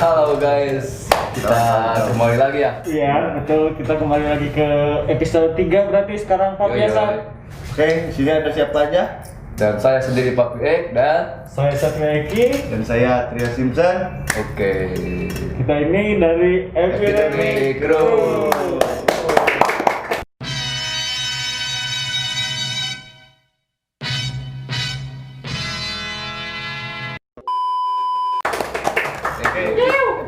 Halo guys, kita kembali lagi ya. Iya, betul. Kita kembali lagi ke episode 3 berarti sekarang Pak biasa. Oke, di sini ada siapa aja? Dan saya sendiri Pak Ek dan Saya Satria Eki. Dan saya Tria Simpson. oke. Kita ini dari Epidemic Crew.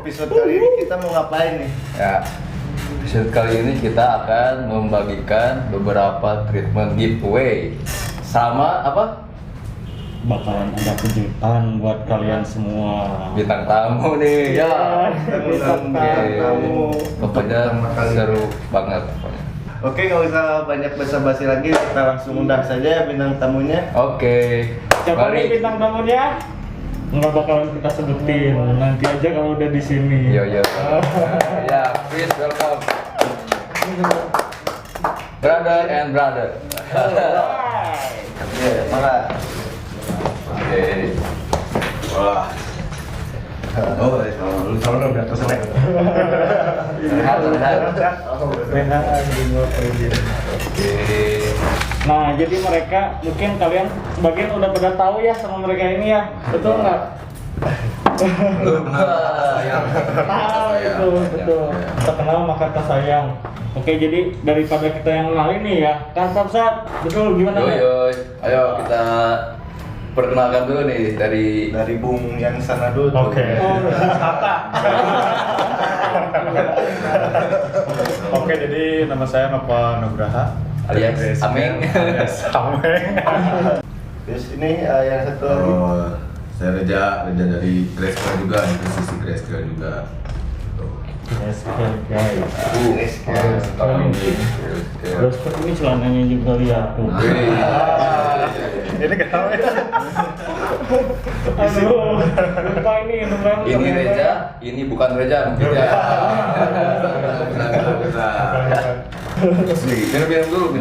Episode kali ini kita mau ngapain nih? Ya, episode kali ini kita akan membagikan beberapa treatment giveaway sama apa? Bakalan ada kejutan buat kalian semua. Bintang tamu nih ya. Bintang tamu. Pokoknya Pertama kali. seru banget pokoknya. Oke, nggak usah banyak basa-basi lagi, kita langsung undang saja bintang tamunya. Oke. Siapa nih Mari. bintang tamunya? Nggak bakalan kita sebutin. Nanti aja kalau udah di sini. Yo yo. Ya, please welcome. Brother and brother. Ya, makasih. Oke. Wah. Oh, lu sama dong di atas sana. Sehat, sehat. Oke. Nah, jadi mereka mungkin kalian sebagian udah pada tahu ya sama mereka ini ya, betul nggak? Tahu itu betul. Terkenal maka tak sayang. Oke, jadi daripada kita yang kenalin nih ya, kan Sapsat, betul gimana Yo nih? yo. Ayo kita perkenalkan dulu nih dari Bung yang sana dulu. Oke. Oke, jadi nama saya Nova Nugraha alias Ameng. alias Ameng. Terus ini yang satu lagi. Oh, saya Reja dari Grayscale juga, di posisi Grayscale juga. Yes, guys. Terus ini celananya juga lihat tuh. Ini kenapa ya? Aduh, lupa ini Ini Reja, ini bukan Reja mungkin ya.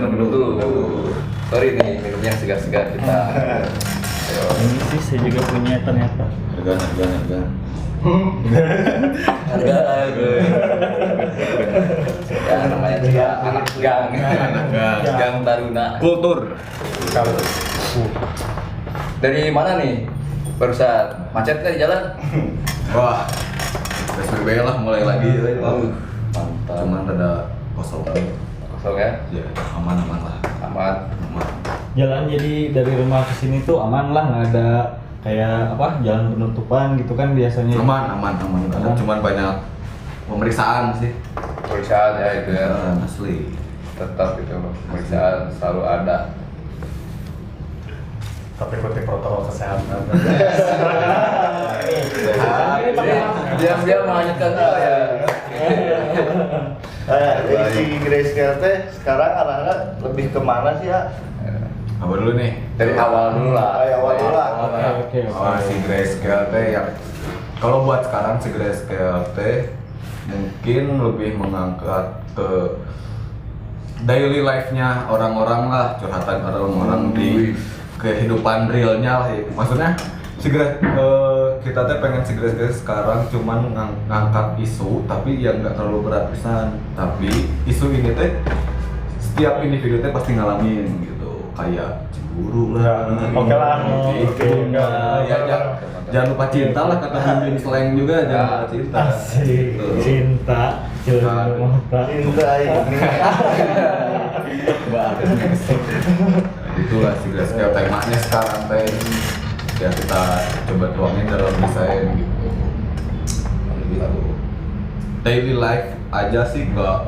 Minum dulu. Sorry nih, minumnya segar-segar kita. Ayo. Ini sih saya juga punya ternyata. Harga. Ya namanya juga anak gang. Gang Taruna. Kultur. Dari mana nih? Barusan macet kan di jalan? Wah, SPB lah mulai lagi. Mantap. Cuman ada kosong. Kosong ya? Ya, aman lah. Aman. Jalan jadi dari rumah ke sini tuh aman lah, nggak ada kayak apa jalan penutupan gitu kan biasanya. Aman. Karena cuman banyak pemeriksaan sih. Pemeriksaan ya itu ya. Asli. Tetap itu pemeriksaan selalu ada. Tapi ikuti protokol kesehatan. Diam-diam melanjutkan ya. Jadi si Grayscale teh sekarang anak-anak lebih kemana sih ya? Apa dulu nih? Dari awal dulu lah. Awal dulu lah. Oke. Oh, si Grayscale teh yang kalau buat sekarang si Grayscale teh mungkin lebih mengangkat ke daily life-nya orang-orang lah, curhatan orang-orang di kehidupan realnya lah ya. Maksudnya kita teh pengen si Grayscale sekarang cuman ngangkat isu tapi yang nggak terlalu berat pisan. Tapi isu ini teh setiap individu teh pasti ngalamin gitu, kayak cemburu lah. Oke lah. Gitu. Jangan lupa cinta lah, kata Mimin slang juga, jangan lupa cinta. Asik. Tuh. Cinta, Kan. mata. Cinta ini. Itulah si Grayscale temanya sekarang teh. Ya kita coba tuangin dalam desain gitu. Gitu. Daily life aja sih enggak.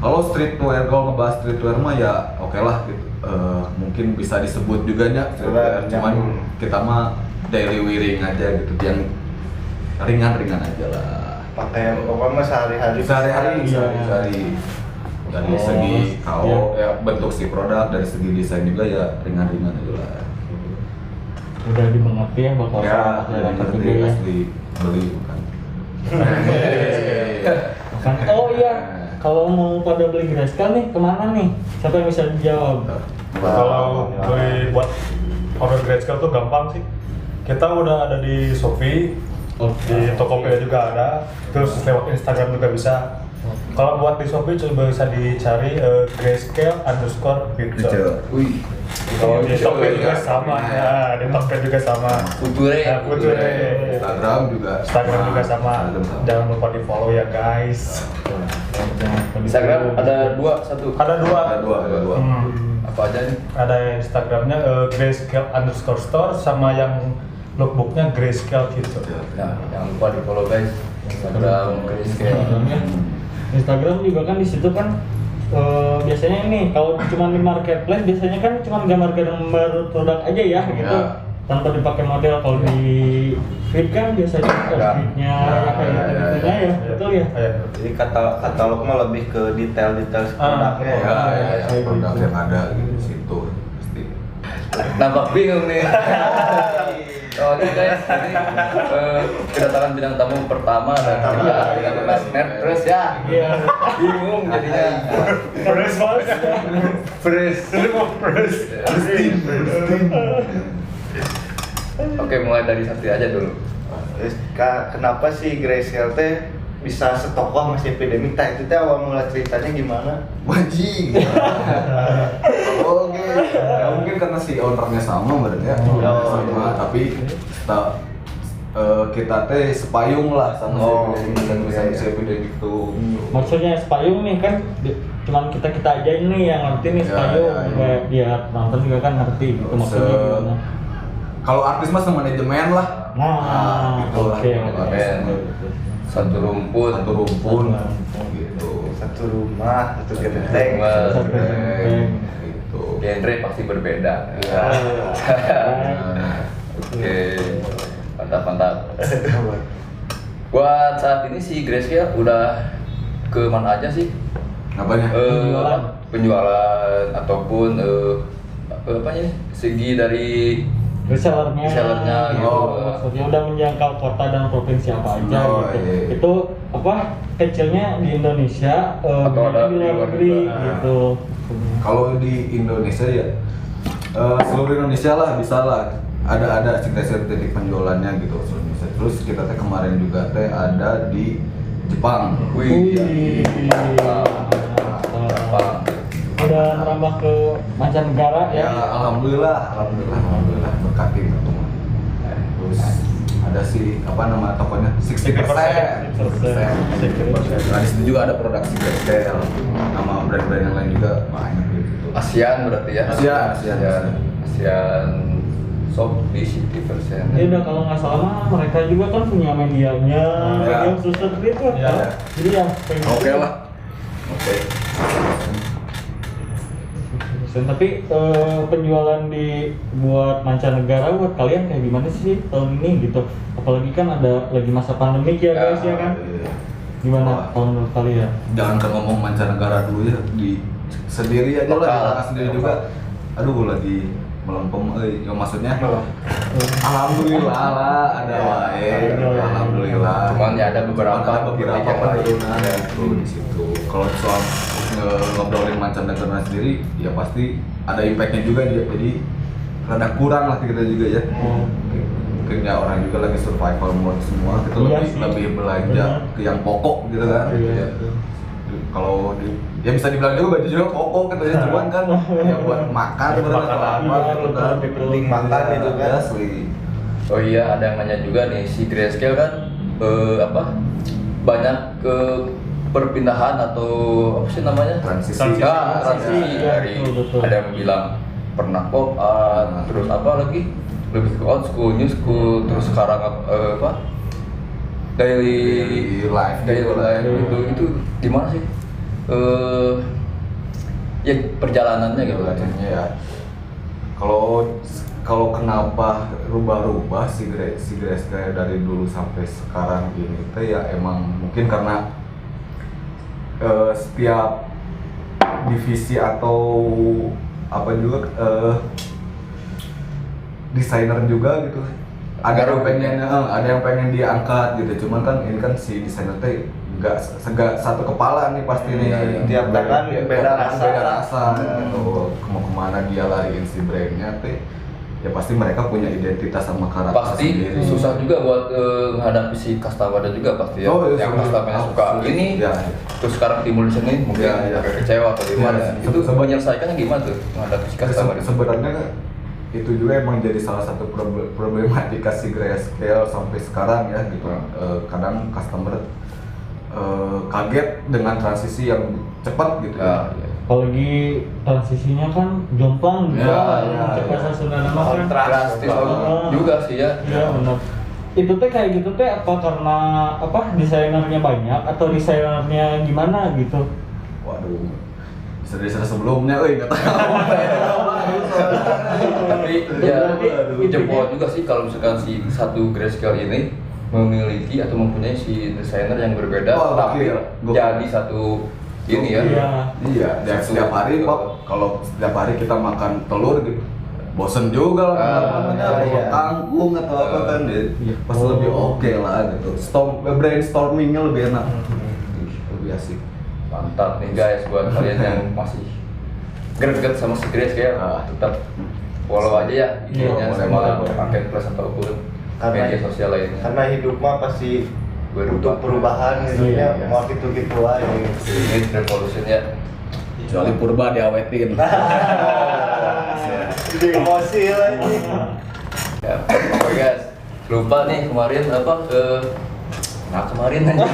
Kalau streetwear, kalau ngebahas streetwear mah ya oke lah gitu. Mungkin bisa disebut juga ya streetwear, cuman kita mah daily wearing aja gitu, yang ringan-ringan aja lah. Pakaian pokoknya sehari-hari. Sehari-hari, Iya. sehari-hari. Dari Oh, segi KO, iya. ya bentuk si produk, dari segi desain juga ya ringan-ringan aja lah. Udah dimengerti ya bakal Ya, dari ngerti juga ya. asli beli bukan. Kan, oh iya, kalau mau pada beli Grayscale nih kemana nih? Siapa yang bisa dijawab? Kalau beli buat order Grayscale tuh gampang sih. Kita udah ada di Shopee, Di Tokopedia juga ada, terus lewat Instagram juga bisa. Kalau buat di Shopee coba bisa dicari grayscale_picture. Wih. Kalau di Tokped juga sama ya, di Tokped juga sama. Future. Ya, Future. Instagram juga sama. Jangan lupa di follow ya guys. Instagram ada satu. Ada dua. ada dua. Apa aja nih? Ada grayscale _store sama yang lookbooknya grayscale gitu. Nah, jangan lupa di follow guys. Instagram Grayscale. Instagram juga kan di situ kan biasanya ini kalau cuma di marketplace biasanya kan cuma gambar-gambar produk aja ya gitu. Ya. Tanpa dipakai model. Kalau di feed kan biasanya outfitnya kayak gitu-gitunya ya. Betul ya? Jadi katalog mah lebih ke detail-detail produknya ya. Produk yang ada gitu di situ pasti. Nampak bingung nih. Oh ini guys, ini kedatangan bintang tamu pertama dan kita Mas Terus ya. Iya. Bingung jadinya. Fresh banget. Fresh. Oke, mulai dari Sakti aja dulu. Terus, kenapa sih Grayscale teh bisa setokoh Mas Epidemic? Itu teh awal mula ceritanya gimana? Wajib. Oke. Ya, mungkin karena si ownernya sama berarti ya. Sama, tapi kita teh sepayung lah sama si Epidemic tuh. Maksudnya sepayung nih kan cuman kita aja ini yang ngerti nih sepayung. Kayak dia nonton juga kan ngerti gitu maksudnya gimana. Kalau artis mah manajemen lah. Nah, itulah. oke. Satu rumput. Gitu. Satu rumah, satu genteng. Gitu. Genre pasti berbeda. Oke, mantap. Buat saat ini si Grayscale udah ke mana aja sih? Apanya? Penjualan ataupun apa nih? Segi dari resellernya gitu. Maksudnya udah menjangkau kota dan provinsi apa aja gitu. Iya. Itu apa kecilnya di Indonesia Atau ada di luar negeri gitu. Kalau di Indonesia ya seluruh Indonesia lah bisa lah. Ada titik penjualannya gitu seluruh Indonesia. Terus kita teh kemarin juga teh ada di Jepang. Wih. Apa? Udah merambah ke mancanegara Ya, ya. alhamdulillah berkati itu mah. Terus ada si apa nama tokonya 60%. 60%. Nah, di situ juga ada produksi Grayscale sama brand-brand yang lain juga banyak gitu. ASEAN berarti ya? ASEAN Shop di 60%. Ya udah kalau nggak salah mah mereka juga kan punya medianya, media khusus gitu kan. Ya. Jadi yang Oke lah. Oke. Tapi penjualan buat mancanegara buat kalian kayak gimana sih tahun ini gitu? Apalagi kan ada lagi masa pandemi ya guys ya kan? Gimana tahun menurut kalian? Jangan kan ngomong mancanegara dulu ya, di sendiri aja lah, kita sendiri juga. Aduh lagi melempem, ya maksudnya. Alhamdulillah lah ada wae. Alhamdulillah. Cuman ya ada beberapa penurunan itu di situ. Kalau soal ngobrolin mancanegara sendiri, ya pasti ada impactnya juga jadi rada kurang lah kita juga ya. Mungkin ya orang juga lagi survival mode semua, kita lebih belanja ke yang pokok gitu kan. Kalau ya bisa dibilang juga baju juga pokok gitu ya, cuman kan ya buat makan penting makan itu kan. Asli. Oh iya, ada yang nanya juga nih, si Grayscale kan banyak ke perpindahan atau apa sih namanya? Transisi. Transisi dari betul. ada yang bilang pernah pop art, terus apa lagi? Lebih ke old school, new school, terus sekarang apa? Daily life itu gimana sih? Ya perjalanannya gitu kan. Ya. Kalau kenapa rubah-rubah si Grayscale dari dulu sampai sekarang ini teh ya emang mungkin karena setiap divisi atau apa juga desainer juga gitu ada yang pengen diangkat gitu, cuman kan ini kan si desainer teh nggak satu kepala nih pasti nih, Tiap tangan beda rasa. gitu. Mau kemana dia lariin si brandnya teh ya pasti mereka punya identitas sama karakter Pasti sendiri. susah juga buat menghadapi si customer juga pasti ya. Oh, iya, yang sulit. customernya suka ini, Ya. terus sekarang timbul di sini mungkin Ya, ya. agak kecewa atau gimana. Ya, Itu se- menyelesaikannya gimana tuh menghadapi si customer itu? Sebenarnya itu juga emang jadi salah satu problematika si Grayscale sampai sekarang ya gitu. Kadang customer kaget dengan transisi yang cepat gitu Ya, ya. ya. Apalagi transisinya kan jomplang juga, Ya, cepat ya. Sunda nama kan. Drastis juga sih ya. Iya benar. Itu teh kayak gitu teh apa karena apa desainernya banyak atau desainernya gimana gitu? Waduh, bisa sebelumnya, nggak tahu. Tapi ya Berarti jempol juga sih kalau misalkan si satu Grayscale ini memiliki atau mempunyai si desainer yang berbeda, Oh, tapi gokil. jadi satu ini ya. Iya. Iya, dan setiap hari Pop, kalau setiap hari kita makan telur gitu, bosen juga lah namanya, iya. kangkung atau apa kan, Iya. pasti lebih oke lah gitu. Brainstormingnya lebih enak, lebih asik. Mantap nih guys buat kalian yang masih greget sama si Grayscale, tetap follow aja ya IG-nya Iya, sama boleh. marketplace ataupun media sosial lainnya. Karena hidup mah pasti butuh perubahan gitu Iya, ya, mau gitu-gitu aja. Ini revolution ya. Kecuali purba diawetin. Jadi emosi lagi. Ya, oke guys. Lupa nih kemarin apa kemarin aja.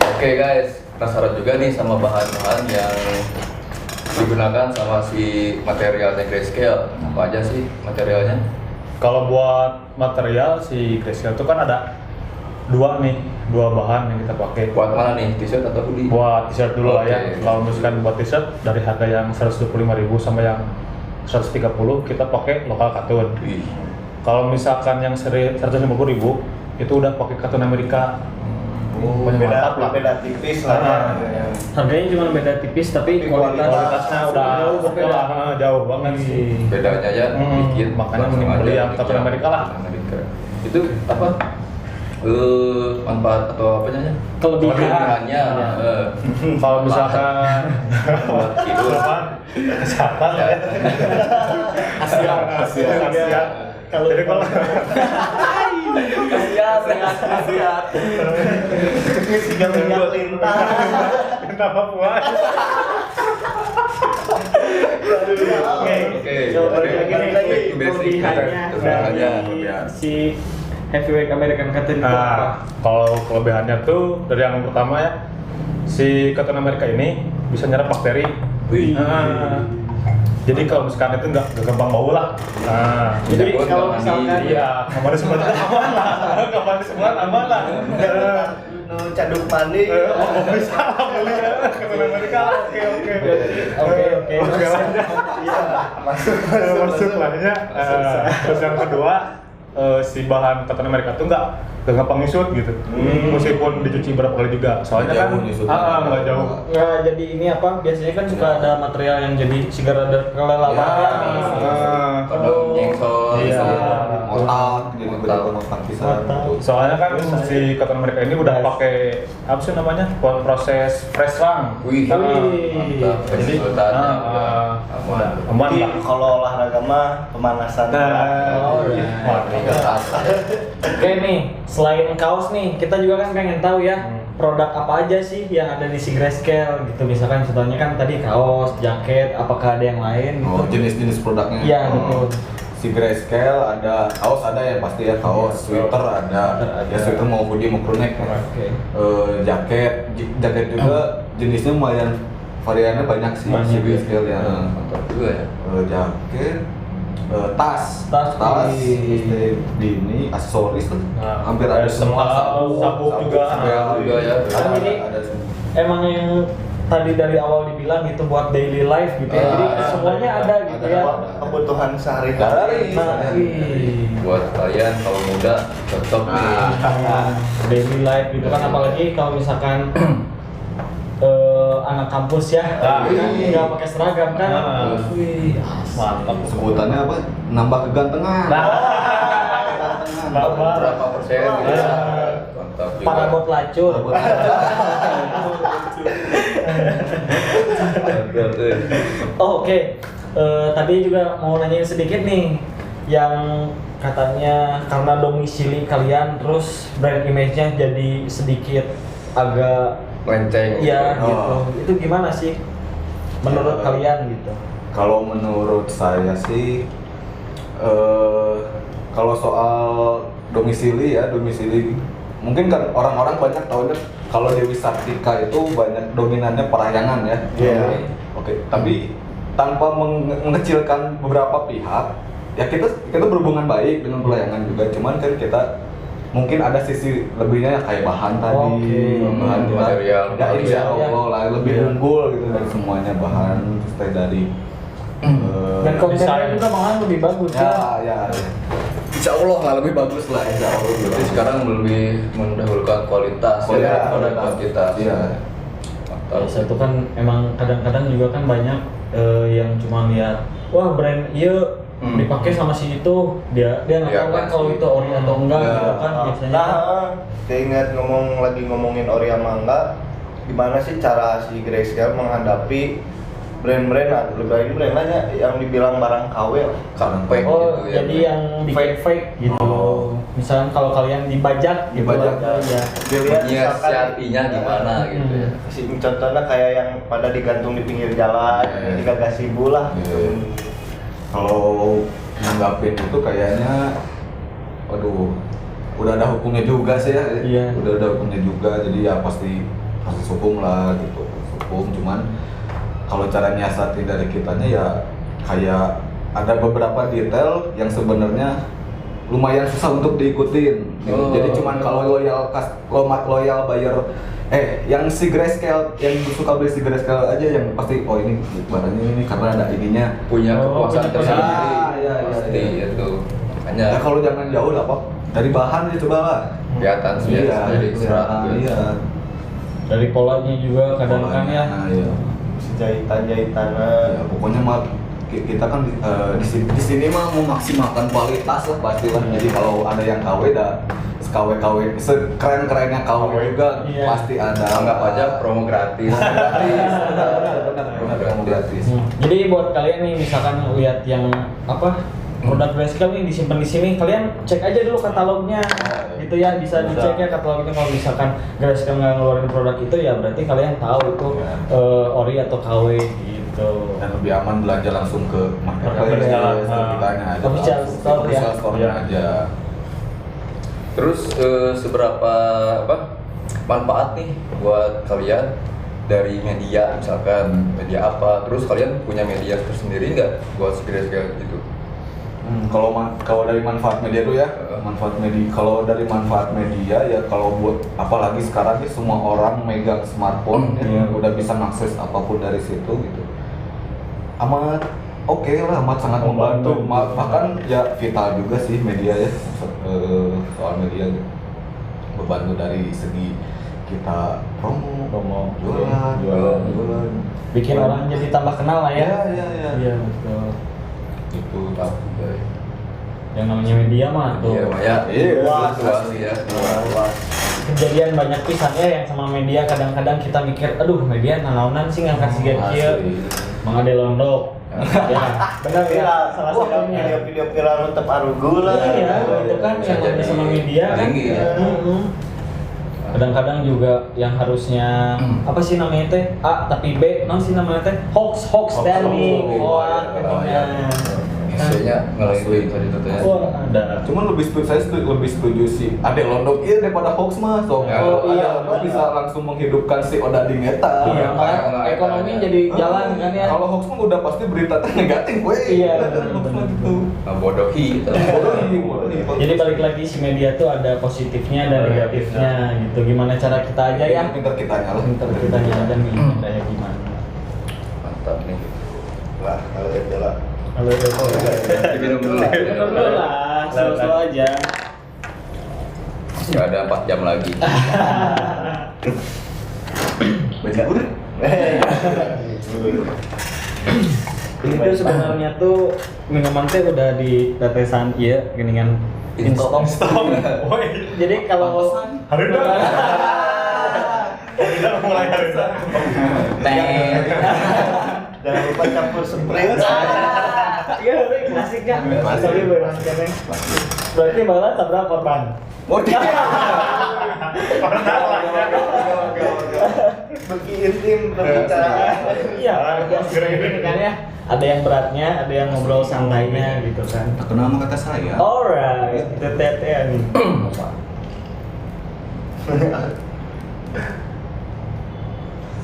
Oke guys, penasaran juga nih sama bahan-bahan yang digunakan sama si materialnya Grayscale. Apa aja sih materialnya? Kalau buat material si Grayscale itu kan ada dua bahan yang kita pakai. Buat mana nih? T-shirt atau hoodie? Buat t-shirt dulu lah ya. Oke. Kalau misalkan buat t-shirt dari harga yang 125.000 sampai yang 130 kita pakai lokal katun. Wih. Kalau misalkan yang 150.000 itu udah pakai katun Amerika. Banyak mantap lah. Beda tipis lah. Ya. Harganya cuma beda tipis tapi Kualitasnya udah jauh banget sih. Bedanya ya dikit. Makanya langsung mending aja beli yang dikit. Captain America lah. Amerika. Itu apa? Manfaat atau apa namanya? Kelebihannya. Kalau misalkan buat tidur. kesehatan ya. Kasihan. Jadi kalau Kasihan. Tinggal minyak lintah. kenapa puas? Oke. Coba lagi kelebihannya dari si heavyweight American Cotton itu apa? Nah, kalau kelebihannya tuh dari yang pertama ya, si Captain America ini bisa nyerap bakteri. Wih. Nah, jadi kalau misalkan itu nggak gampang bau lah. Nah, Jadi Takut kalau nggak misalkan mandi. iya, nggak mandi sebulan aman lah. Nggak mandi sebulan aman lah. Nu caduk mandi. Oh, bisa beli ya Captain America. Oke. Oke. Iya, Masuk lah ya. Terus yang kedua, si bahan Captain America tuh nggak gampang nyusut gitu. Meskipun dicuci berapa kali juga. Soalnya Nggak kan jauh nyusutnya. nggak jauh. Nggak jadi ini apa? Biasanya kan suka ada material yang jadi sigar ada kelelawar. Kadang nyengsel. Iya. Otak, jadi beberapa otak bisa. Soalnya kan si Captain America ini udah pakai apa sih namanya? Proses fresh run. Wih. Wih. Mantap. Jadi Penyusutannya udah aman. aman Jadi lah. kalau olahraga mah pemanasan. Oh, iya. Mantap. Oke nih, selain kaos nih, kita juga kan pengen tahu ya produk apa aja sih yang ada di si Grayscale gitu. Misalkan contohnya kan tadi kaos, jaket, apakah ada yang lain gitu? Oh, jenis-jenis produknya. Iya, betul. Si Grayscale ada kaos, ada yang pasti ya kaos, sweater ada, ya sweater mau hoodie mau crewneck. Oke. Jaket juga jenisnya lumayan variannya banyak sih Banyak. si Grayscale ya. Mantap juga ya. Jaket, tas, Wih. ini aksesoris tuh Nah, hampir ada semua, sabuk juga. juga ya. Kan ini emang yang tadi dari awal dibilang gitu buat daily life gitu ya. Jadi semuanya ada gitu ya. Kebutuhan sehari-hari. Nah, wih. Buat kalian kalau muda cocok nih. Daily life gitu kan, apalagi kalau misalkan anak kampus ya, kan nggak pakai seragam kan. Wih, Mantap. sebutannya apa? Nambah kegantengan. Berapa persen gitu ya. Mantap juga. parabot lacur. Mantap, Oh, oke. tadi juga mau nanyain sedikit nih, yang katanya karena domisili kalian terus brand image-nya jadi sedikit agak Lenceng. ya Oh. gitu. Itu gimana sih menurut kalian gitu? Kalau menurut saya sih, kalau soal domisili mungkin kan orang-orang banyak tahunya kalau Dewi Sartika itu banyak dominannya parahyangan ya. Iya. Oke, tapi tanpa mengecilkan beberapa pihak, ya kita berhubungan baik dengan pelayangan juga. Cuman kan kita mungkin ada sisi lebihnya kayak bahan tadi, Oke. bahan kita, Material. ya insya Allah lah lebih Iya. unggul gitu dari semuanya bahan, terus dari Dan kontennya desain. juga malahan lebih bagus ya. ya. Insya Allah lah lebih bagus lah, insya Allah. Jadi sekarang lebih mendahulukan kualitas Iya, daripada kuantitas. Iya. Mantap. Biasa itu kan emang kadang-kadang juga kan banyak yang cuma lihat wah brand iya dipakai sama si itu dia nggak Iya, tahu kan pasti. kalau itu ori atau enggak Iya. gitu kan biasanya. Nah, saya ingat ngomongin ori sama enggak, gimana sih cara si Grayscale menghadapi brand-brand lebih baik brand lainnya yang dibilang barang KW lah. Sampai Oh, gitu ya. jadi yang di fake gitu. Oh. Misalnya kalau kalian dibajak gitu Dibajak. ya. Dilihat Siartinya gimana gitu ya. Si contohnya kayak yang pada digantung di pinggir jalan, Iya. di Gagasibu lah. Iya. Kalau nanggapin itu kayaknya, waduh, udah ada hukumnya juga sih ya. Iya. Udah ada hukumnya juga, jadi ya pasti hukum lah gitu. Hukum, cuman kalau cara nyiasatin dari kitanya ya kayak ada beberapa detail yang sebenarnya lumayan susah untuk diikutin. Gitu. Oh. Jadi cuman kalau loyal buyer yang si Grayscale yang suka beli si Grayscale aja yang pasti oh ini barangnya ini karena ada ininya. Punya Oh, kepuasan punya tersendiri. kepuasan. Iya, Pasti iya. itu. Makanya Ya kalau jangan jauh lah Pak. Dari bahan aja coba lah. kelihatan sih ya, dari serat gitu. Iya. Dari polanya juga kadang kan ya. Iya. Si jahitan-jahitan. Ya, pokoknya mah kita kan di sini mah memaksimalkan kualitas lah pastilah. Jadi kalau ada yang KW KW sekeren-kerennya KW juga Iya. pasti ada. Anggap aja promo gratis. Benar promo gratis. Jadi buat kalian nih misalkan lihat yang apa produk Grayscale nih disimpan di sini, kalian cek aja dulu katalognya, gitu ya bisa dicek ya katalognya. Kalau misalkan Grayscale nggak ngeluarin produk itu ya berarti kalian tahu itu ori atau KW gitu. Dan lebih aman belanja langsung ke marketplace, Marketplace, ke kitanya aja. official langsung. store ya. Official store-nya Iya. aja. Terus seberapa manfaat nih buat kalian dari media, misalkan media apa? Terus kalian punya media tersendiri nggak buat Grayscale gitu? Kalau dari manfaat media tuh ya, kalau dari manfaat media ya kalau buat apalagi sekarang nih semua orang megang smartphone ya, udah bisa mengakses apapun dari situ gitu. Amat oke lah, amat sangat membantu. Bahkan ya vital juga sih media ya, soal media gitu. Membantu dari segi kita promo, jualan. Bikin orang jadi tambah kenal lah ya. Iya. Iya betul. Itu Yang namanya media mah tuh. Iya, ya. Iya, Situasi ya. Kejadian banyak pisan ya yang sama media, kadang-kadang kita mikir aduh media nanaonan sih ngangkat si kieu Mang Ade Londok ya benar ya salah satunya Video-video viral tetap arugu lah. iya itu kan yang namanya sama media kan Tinggi ya. kadang-kadang juga yang harusnya apa sih namanya teh A tapi B non sih namanya teh hoax standing hoax Isunya ngelain tadi tuh ya. wah ada Cuman saya lebih setuju sih Ade Londok iya daripada hoax mah so Oh, iya. Ade bisa langsung menghidupkan si Odading eta. iya kan ekonomi jadi jalan kan ya Kalau hoax mah udah pasti berita negatif we. Iya, Hoax mah bener. gitu. Membodohi gitu. Bodohi. jadi balik lagi si media tuh ada positifnya dan negatifnya gitu gimana cara kita aja ya Pinter kitanya lah. pinter kita aja nih kayak gimana Mantap nih. Lah, kalau gitu lah. kalau Diminum dulu. minum dulu lah slow aja Gak ada 4 jam lagi. Baca udah. ini tuh sebenarnya tuh minuman teh udah di tetesan iya geningan instok jadi kalau Harina. Harina mulai Harina. teh Jangan lupa campur sprite. Iya, klasiknya. Klasik. Tapi beneran keneng. Berarti malah tabrak korban. Waduh. Bagi intim pembicaraan. Iya, biasa gini kan ya. Ada yang beratnya, ada yang ngobrol santainya gitu kan. Tak kenal sama kata saya. Alright, tete nih.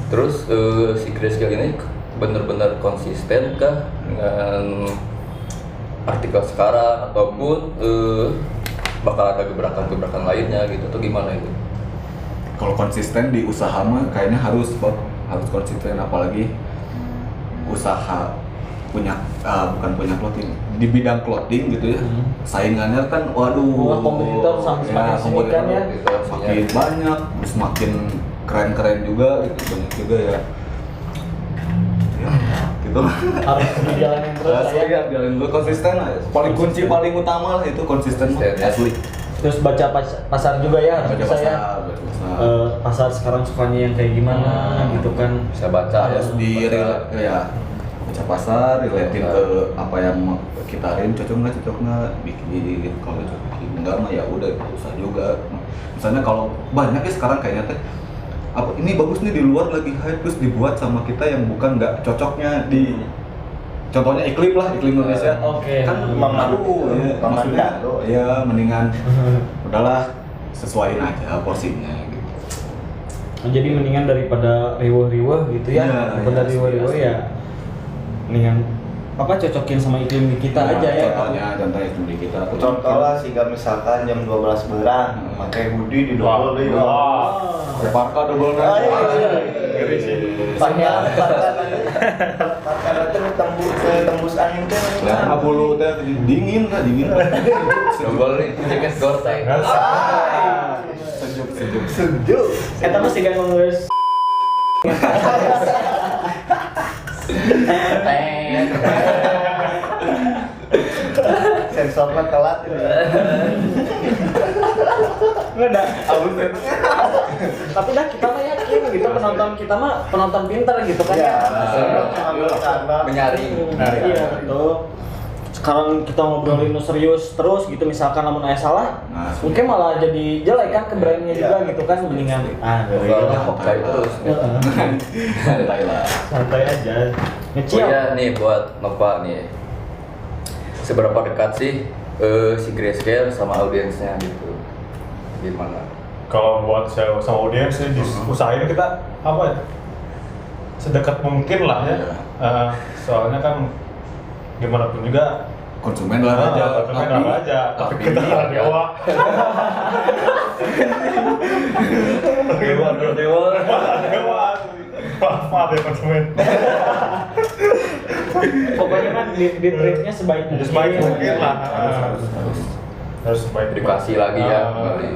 Terus si Grayscale ini benar-benar konsisten kah dengan artikel sekarang ataupun bakal ada gebrakan-gebrakan lainnya gitu atau gimana itu? Kalau konsisten di usaha mah kayaknya harus konsisten, apalagi usaha punya bukan punya clothing, di bidang clothing gitu ya. Saingannya kan waduh, Kompetitor semakin sedikit kan ya. makin banyak, terus makin keren-keren juga gitu, banyak juga ya. Ya, gitu. Harus dijalanin terus Asli ya. ya, jalan dulu konsisten lah. Paling kunci paling utama lah itu konsisten mah. Konsisten, ya. Asli. Terus baca pasar juga ya, harus Baca bisa ya. baca pasar. Pasar sekarang sukanya yang kayak gimana gitu kan. Bisa baca ya, Harus di ya baca pasar, relatin ke apa yang mau kita arin, cocok nggak bikin. Kalau cocok enggak mah ya udah usah juga. Misalnya kalau banyak ya sekarang kayaknya teh apa ini bagus nih di luar lagi hype terus dibuat sama kita yang bukan nggak cocoknya di contohnya iklim Indonesia. Oke. Kan Memang aduh ya, memang maksudnya ada. ya mendingan udahlah sesuaiin aja porsinya gitu. Jadi mendingan daripada riweh-riweh gitu ya. Iya, Daripada iya, riweh-riweh iya. ya mendingan apa cocokin sama iklim di kita aja ya. Contohnya di kita Contoh lah sehingga misalkan jam 12 berang pakai hoodie di double deh. Parka double Ah, iya, night. iya. Ngeri sih. Pakai makanan tuh tembus angin tuh. Nah, bulu teh dingin. Double nih, jaket Gore-Tex. Sejuk. Kita mesti gak ngurus. Sensornya telat ini. Nggak ada. Tapi dah kita mah yakin gitu penonton kita mah penonton pinter gitu kan Ya, ya. karena Menyaring. Iya betul. Sekarang kita ngobrolin serius terus gitu misalkan namun aya salah, Nah, mungkin malah jadi jelek kan ke brandnya juga gitu kan mendingan dari Kalau hokai terus. santai lah. santai aja. Oh Ngeciap. iya nih buat Nova nih, seberapa dekat sih si Grayscale sama audiensnya gitu? Gimana? Kalau buat saya sama audiens sih usahain kita apa ya? Sedekat mungkin lah ya. Soalnya kan gimana pun juga Konsumen lah aja. tapi kita lah dewa. Dewa. Maaf ya konsumen. Pokoknya kan di treatnya sebaik mungkin. Sebaik mungkin lah. Harus sebaik Edukasi lagi ya, kembali.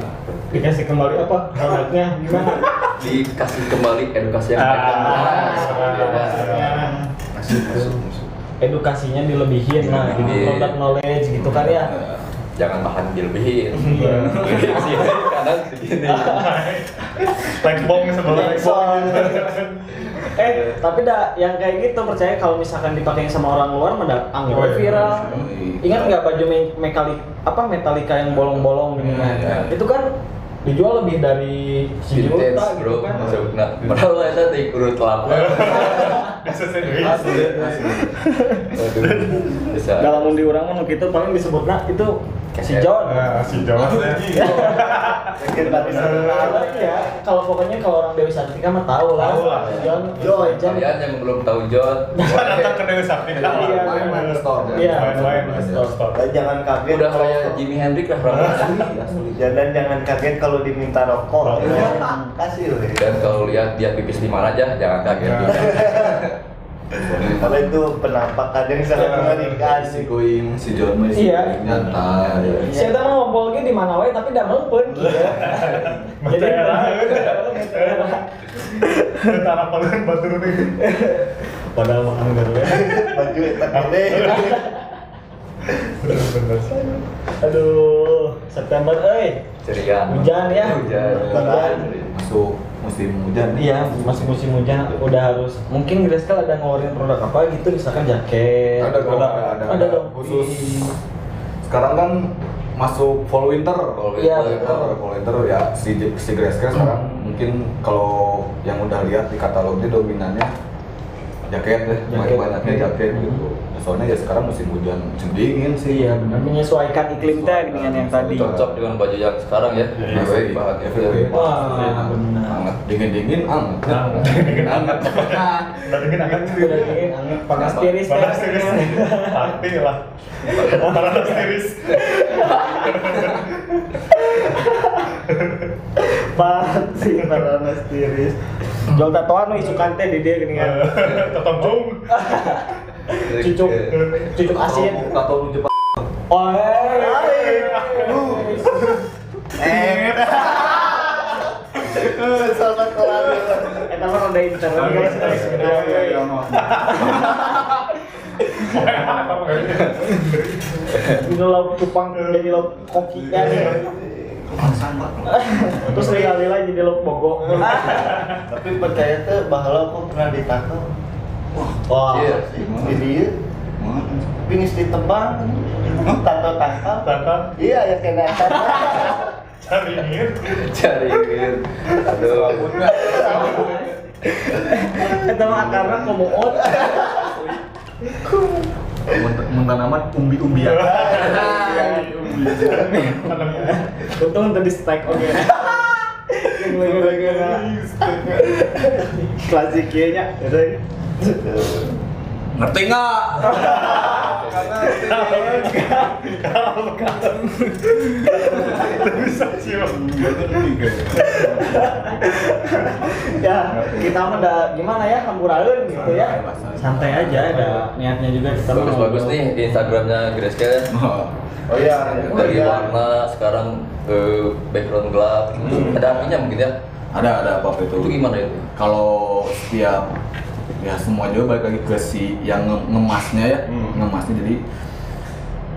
Dikasih kembali apa? Produknya gimana? Dikasih kembali edukasi yang baik. Edukasinya dilebihin lah, gitu. Dilebihin. Product knowledge gitu kan ya. Jangan bahan dilebihin. Iya. Kadang segini. Like bomb sebelah like bomb. Tapi dah yang kayak gitu percaya kalau misalkan dipakai sama orang luar mendak anggap viral. Ingat nggak baju Metallica yang bolong-bolong gitu kan? Iya. Itu kan dijual lebih dari Vintage sejuta bro, gitu kan. maksudnya padahal itu di urut lapar. Asli. Aduh, bisa. Dalam undi orang mah gitu paling disebutnya itu si Keset. John. Si Jawa. Mungkin tadi Kalau ya, kalau pokoknya kalau orang Dewi Sartika mah tahu lah. Tahu lah. John. Kalian yang belum tahu John, Datang ke Dewi Sartika. Iya, main ke store. Iya, Main-main ke ke store. Dan jangan kaget udah kalau- kayak Jimi Hendrix lah rambutnya. dan jangan kaget kalau diminta rokok. Rokok. Ya, kasih loh. Dan kalau lihat dia pipis di mana aja, jangan kaget juga. Kalau itu penampakan yang sangat mengerikan. Si Going, si John May, si Iya. nyantai. Saya tahu mau ngobrol di mana wae tapi tidak meupeun gitu. Jadi Tentara paling batur nih. padahal makan garu ya. Baju etak gede. Bener-bener. Aduh, September euy. Cerian. Hujan ya. Hujan. Hujan. Masuk musim hujan nih. Iya, masih musim hujan udah harus. Mungkin Grayscale ada ngeluarin produk apa gitu, misalkan jaket. Ada dong, Ada dong. khusus. Sekarang kan masuk fall winter. Iya, Fall winter ya si Grayscale sekarang mungkin kalau yang udah lihat di katalognya dominannya jaket ya, banyaknya jaket gitu. Soalnya ya sekarang musim hujan, musim dingin sih. Iya, benar. Menyesuaikan iklim teh dengan yang tadi. Cocok dengan baju yang sekarang ya. FWB, Bahannya FWB. Wah, benar. Hangat, dingin hangat. Dingin Hangat. Udah dingin hangat. Udah dingin, anget, panas tiris teh. Panas tiris. Pasti lah. Panas tiris. Pasti panas tiris. Jual tatoan nih sukan teh di dia geningan. Ketembung. Cucuk asin. Tato lu Jepang. Oh, Selamat kelar. eta mah rada internet guys. Iya, Ini lauk cupang jadi lauk koki ya. Terus lila-lila jadi lauk bogo. Tapi percaya tuh bahala aku pernah ditato. Wah. Iya. Di dia finish ditebang. Tato tangkal. Tangkal. Iya, ya kena tato. Dingin. Cariin. Aduh. Eta mah akarna komuot. Mentanaman umbi-umbian. Untung tadi stack oke. Klasik nya. Ngerti nggak? Bisa cium. Ya, kita mah udah gimana ya, hampuraeun gitu ya. Santai aja, ada niatnya juga kita mah Bagus-bagus ngobrol. nih di Instagramnya Grayscale ya. Oh iya, Dari warna sekarang ke background gelap. Ada artinya mungkin ya. Ada apa itu? Itu gimana itu? Kalau setiap ya semua juga balik lagi ke si yang ngemasnya ya, ngemasnya. Jadi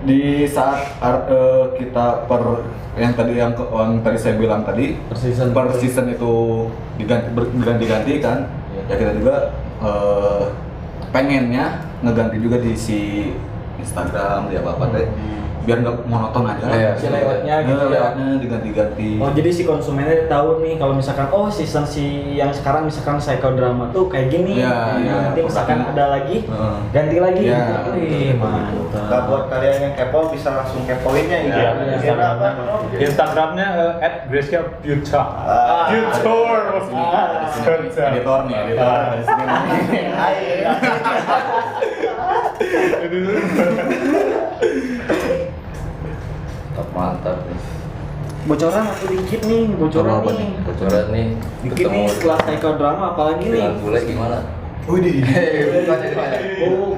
di saat kita yang tadi saya bilang tadi per season itu diganti kan, ya kita juga pengennya ngeganti juga di si Instagram di apa teh, biar nggak monoton aja. Iya, si lewatnya gitu ya. Lewatnya diganti-ganti. Oh, jadi si konsumennya tahu nih kalau misalkan oh season si yang sekarang misalkan psychodrama tuh kayak gini. Iya, iya. Nanti misalkan ada lagi Heeh. ganti lagi Iya. gitu. Wih, mantap. Nah, buat kalian yang kepo bisa langsung kepoinnya Iya, IG. IG apa? Instagramnya @Grayscale Future. Ah. Future maksudnya. Editor nih, editor. Di sini nih. Hai. Mantap nih. Bocoran aku dikit nih, bocoran Apa nih. Bocoran nih. Dikit nih setelah psychodrama apalagi nih? Dengan bule gimana? Widih. Bukan jadinya. Oh,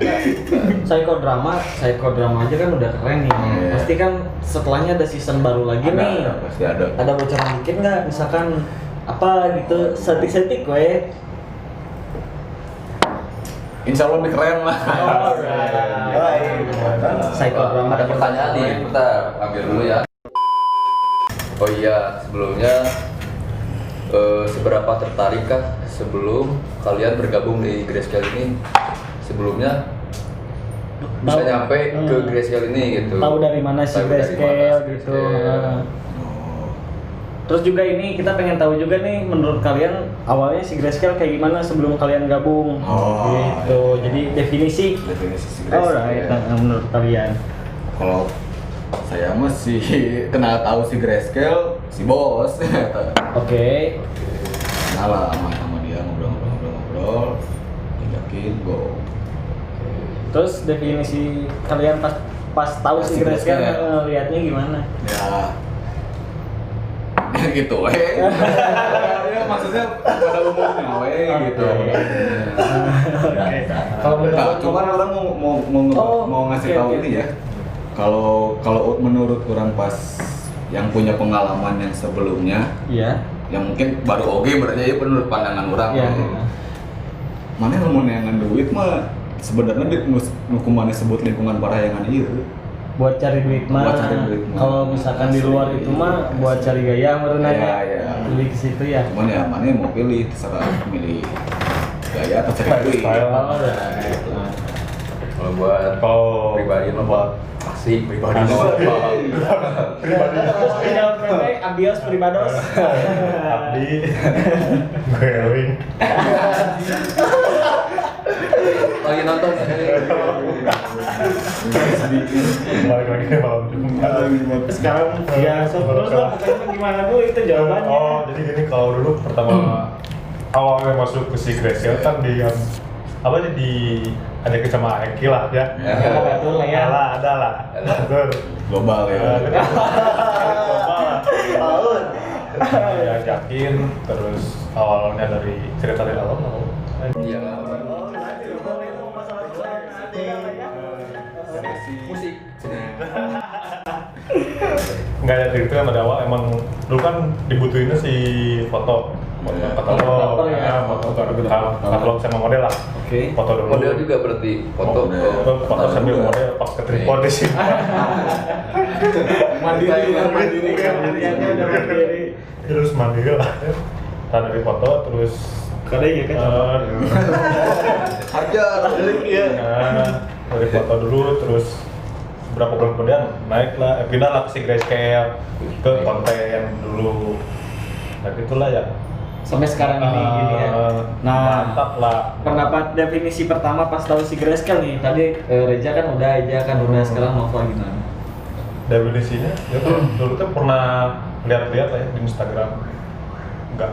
psychodrama aja kan udah keren nih. Iya. Pasti kan setelahnya ada season baru lagi nih. Ada, pasti ada. Ada bocoran dikit nggak? Misalkan apa gitu, setik-setik gue. Insya Allah lebih keren lah. Psychodrama Ada pertanyaan nih, bentar, ambil dulu ya. Oh iya, sebelumnya seberapa tertarikkah sebelum kalian bergabung di Grayscale ini? Sebelumnya bisa Tahu. nyampe ke Grayscale ini gitu. Tahu dari mana sih Tahu dari Grayscale mana si gitu. Grayscale. Terus juga ini kita pengen tahu juga nih menurut kalian awalnya si Grayscale kayak gimana sebelum kalian gabung. Oh, Gitu. Jadi definisi. Definisi si Alright, menurut kalian. Kalau saya mah sih kenal tahu si Grayscale, si bos. Oke. Kenal lah sama dia, ngobrol, yakin go. Terus definisi kalian pas tahu si Si Grayscale Grayscale. lihatnya gimana? Ya gitu ya maksudnya pada umumnya gitu. Kalau menurut Nah, cuman orang mau ngasih oke, tahu oke. ini ya. Kalau menurut orang pas yang punya pengalaman yang sebelumnya, Iya. yang mungkin baru oke berarti ya menurut pandangan orang. Iya. Mana yang neangan duit mah sebenarnya di hukumannya sebut lingkungan parayangan ieu. buat cari duit mah. Buat cari duit mah. Kalau misalkan di luar itu mah buat cari gaya menurutnya. Iya. Lebih ke situ ya. Cuman ya mana yang mau pilih, terserah milih gaya atau cari duit. Style. Oh, udah. Kalau buat Kalau pribadi mah buat asik pribadi mah. Terus tinggal PP Abios Pribados. Abdi, Going. Lagi nonton Balik lagi ke malam Jumat. Sekarang ya terus lah pokoknya gimana Bu itu jawabannya. Oh, jadi gini, kalau dulu pertama awalnya masuk ke si Gracia kan di yang apa sih, di ada sama Eki lah ya. Ya, betul lah ya. Ada lah. Betul. Global ya. Tahun. Ya yakin, terus awalnya dari cerita dari awal mau. Iya. Musik. Enggak ada itu yang dari awal, emang dulu kan dibutuhinnya si foto. Katalog, Fotografer ya. katalog sama model lah. Oke. Foto dulu. Model juga berarti foto. Foto sambil model pas ke tripod di sini. Mandiri Iya, Mandiriannya udah mandiri. Terus mandiri lah. Tanda dari foto, terus Kada ya kan. Hajar. Dari foto dulu, terus berapa bulan kemudian naik lah, pindah lah ke si Grayscale ke konten dulu. Nah gitulah ya. Sampai sekarang ini gini ya. Nah, Mantap lah. pendapat definisi pertama pas tahu si Grayscale nih. Tadi Reja kan udah, Eja kan udah, sekarang Nova gimana? Definisinya, ya tuh dulu tuh pernah lihat-lihat lah ya di Instagram. Nggak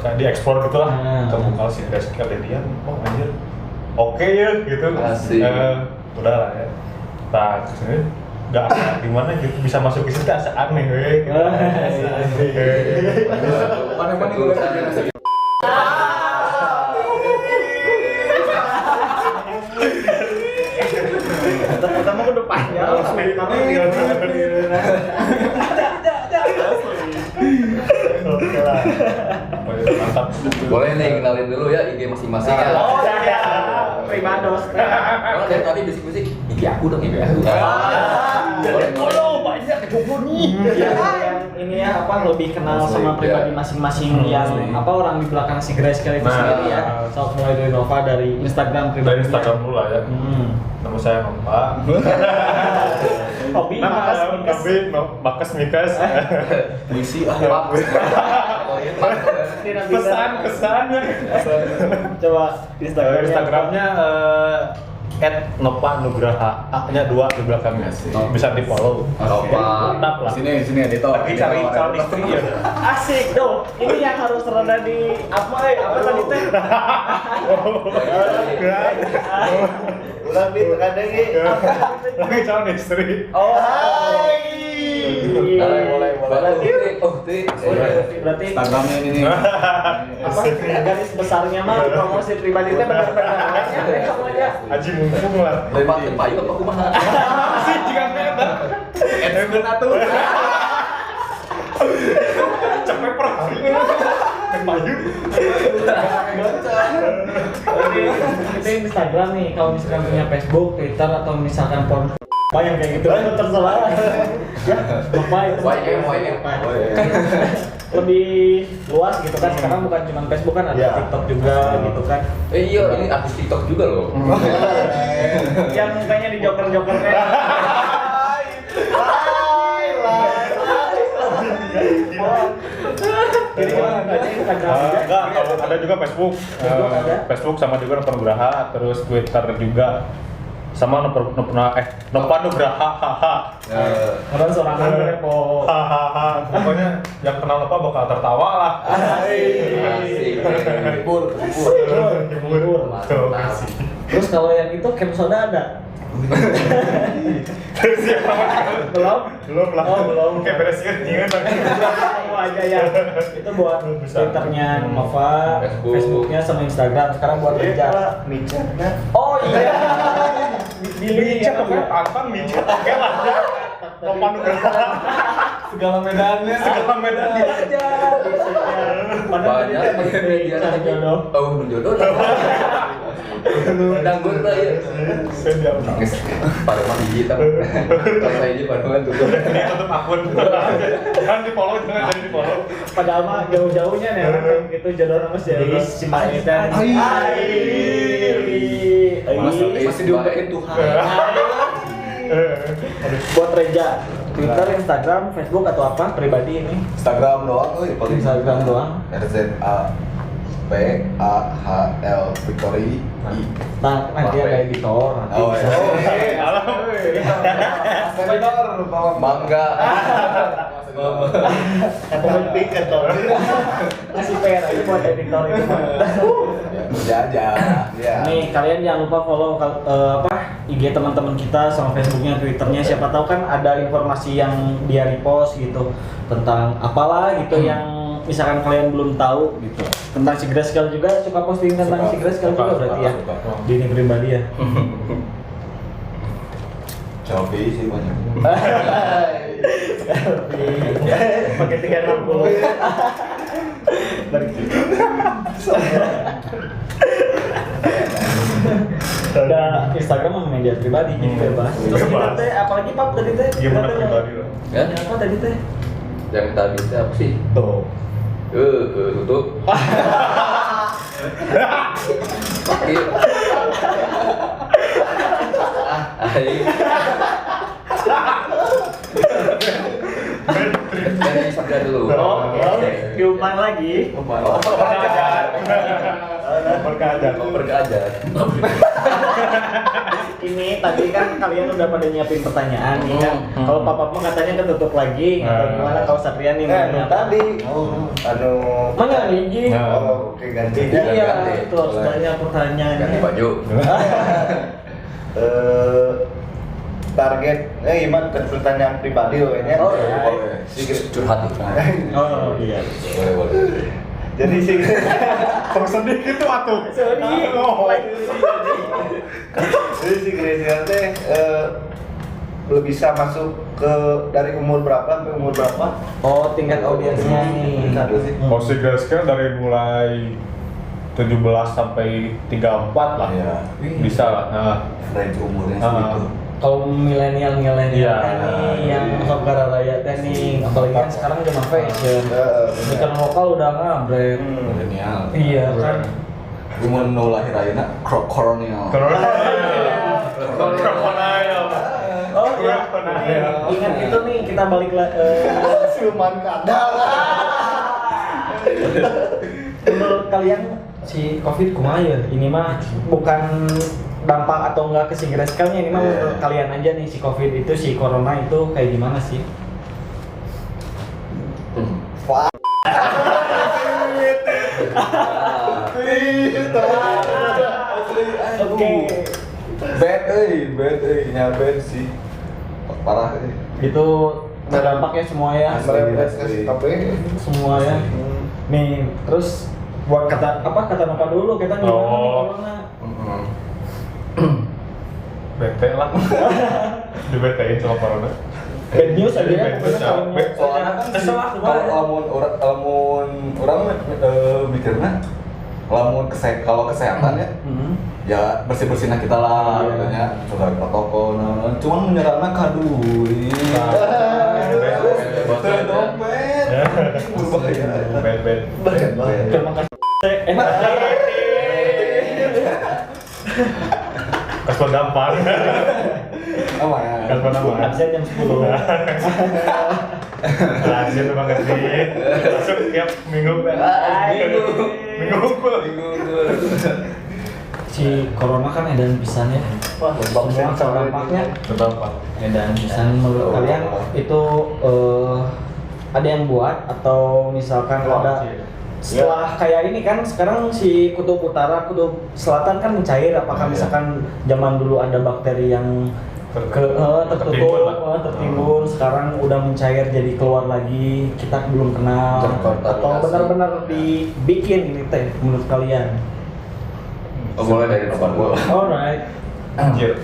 kayak di-explore gitu lah. Kebuka si Grayscale dia, oh anjir, oke ya gitu. Asik. Udah lah ya. Nah, kesini nggak gimana gitu bisa masuk ke situ, asa aneh weh. Mana juga sih. Pertama udah panjang, sampai pertama Oke lah. Mantap. Boleh nih kenalin dulu ya IG masing-masing ya. Oh ya, Primados. Kalau dari tadi bisik-bisik, IG aku dong IG aku. Boleh. Banyak jomblo nih. Yang ini ya apa lebih kenal Asli, sama pribadi ya. masing-masing yang apa orang di belakang si Grayscale itu Nah. sendiri ya. Sok mulai dari Nova dari Instagram pribadi. Dari Instagram dulu lah ya. Nama saya Nova. Hobi makas mikas. Makas Mikas. Puisi Pak. Oh iya, Pak. Tidak bisa. Kesannya. Coba Instagramnya. Instagramnya @nova_nugraha, A-nya 2 di belakangnya. Bisa di follow. Nova. Mantap lah. Sini editor. Lagi cari calon istri ya. Asik dong. Ini yang harus rada di apa tadi teh? Ulang bit kadang Lagi calon istri. Oh. Boleh. Berarti Instagramnya ini nih. apa garis besarnya mah promosi pribadi teh benar-benar kamu aja. Aji mumpung lah. Lepas payu apa kumaha? Masih jika beda. Edukun atuh. Capek per hari. Payu. Oke, itu Instagram nih. Kalau misalkan punya Facebook, Twitter atau misalkan porn apa yang kayak gitu itu terserah. Ya, apa itu? YM. Kan lebih luas gitu kan. Sekarang bukan cuma Facebook kan, ada Ya. TikTok juga gitu kan. Iya, ini artis TikTok juga loh. Yang mukanya di joker-jokernya. Jadi gimana tadi Instagram aja? Enggak, ada juga Facebook. Facebook ada? Facebook sama juga Nova Nugraha, terus Twitter juga. Sama Nova Nugraha. Orang sorangan repo. Hahaha. Pokoknya yang kenal Nova bakal tertawa lah. Asik. Libur. Hibur. Tuh, Mantap. sih. Terus kalau yang itu camp soda ada? Belum? Belum lah. Oh, belum. Kayak beresin ingat Tahu aja ya. Itu buat Bisa. Twitternya Nova, Facebook. Facebooknya sama Instagram. Sekarang buat Reja. micet kan. Oh iya. Di link Micet ya, tuh Nova. pantang micet. Oke lah ya. Nova Nugraha. segala medannya. Segala medannya. Banyak media jodoh. oh jodoh danggut lah ya pada mah hiji tapi saya ini pada mah tutup Ini tutup akun. Jangan di follow, jangan jadi di follow. Padahal mah jauh-jauhnya nih orang kayak gitu jodoh nama jadi si Maedan. Masih diumpetin Tuhan. Buat Reja, Twitter, Instagram, Facebook atau apa pribadi ini? Instagram doang, paling Instagram doang. RZAPAHL Victory I. Nah, nanti ada editor. Nanti Oh, bisa. Editor, mangga Komen piket dong. Kasih PR aja buat editor itu. Kerja aja. Ya. Nih kalian jangan lupa follow IG teman-teman kita sama Facebooknya, Twitternya. Siapa tahu kan ada informasi yang dia repost gitu tentang apalah gitu yang misalkan kalian belum tahu gitu. Tentang si Grayscale juga suka posting tentang si Grayscale juga berarti ya. Di ini pribadi ya. Shopee sih banyak. Pakai 360. Ada Instagram sama media pribadi gitu bebas. Terus kita teh apalagi Pap tadi teh? Gimana Kita teh- pribadi lah. ya Apa tadi teh? yang tadi itu apa sih Tuh. tutup Iya. Ayo. Dari Sabda dulu. Oke. Diumpan lagi. Berkajar. Ini tadi kan kalian udah pada nyiapin pertanyaan nih kan. Kalau Papa mah katanya ketutup lagi atau gimana kalau Satria nih mau nyapa? Tadi Mana hiji? Oh, oke ganti. Iya, ganti. itu harus banyak pertanyaannya. Ganti baju. Target, gimana pertanyaan pribadi lo kayaknya. Oh, iya. Sedikit curhat nih. Oh iya. Boleh. Jadi sih Terus sedikit tuh atuh. Sorry. jadi si Grayscale teh lo bisa masuk ke dari umur berapa sampai umur berapa? Oh, tingkat audiensnya nih. Musik Grayscale dari mulai 17 sampai 34 lah. Iya. Bisa lah. Nah. Range umurnya Ah. segitu. Kalau milenial Iya. kan nih yang sok gara raya teh nih, apalagi kan sekarang zaman fashion. Ikan lokal udah ngabret. Milenial. Iya kan. Gue mau no lahir ayeuna kolonial. Krokodil. Oh iya. Ingat itu nih kita balik Siluman kadal. Menurut kalian si Covid kumaha ya? Ini mah bukan dampak atau enggak ke si Grayscale-nya, ini mah menurut kalian aja nih si Covid itu, si Corona itu kayak gimana sih? Oke. Bad bad sih. Parah euy. Itu berdampak ya semua ya. Semua ya. Nih, terus buat kata apa dulu kita gimana nih Corona? Bete lah. Di betein sama corona. Bad news aja ya. Soalnya kan kalau orang mikirnya kalau kesehatan ya ya bersih-bersihnya kita lah gitu nya sudah protokol cuman menyerangnya kadui dompet berbahaya Bad. Terima kasih. Kasih dampar. apa ya Kasih dampar. Absen jam 10. Rahasia tuh banget sih. Masuk tiap minggu kan. Minggu. Si Corona kan edan pisan ya. Semua dampaknya Berdampak. edan pisan. Menurut kalian itu ada yang buat atau misalkan ada setelah kayak ini kan sekarang si kutub utara, kutub selatan kan mencair. Apakah misalkan zaman dulu ada bakteri yang tertimbun, sekarang udah mencair jadi keluar lagi, kita belum kenal atau benar-benar dibikin ini teh menurut kalian? Oh, mulai dari depan gua. Alright. Anjir.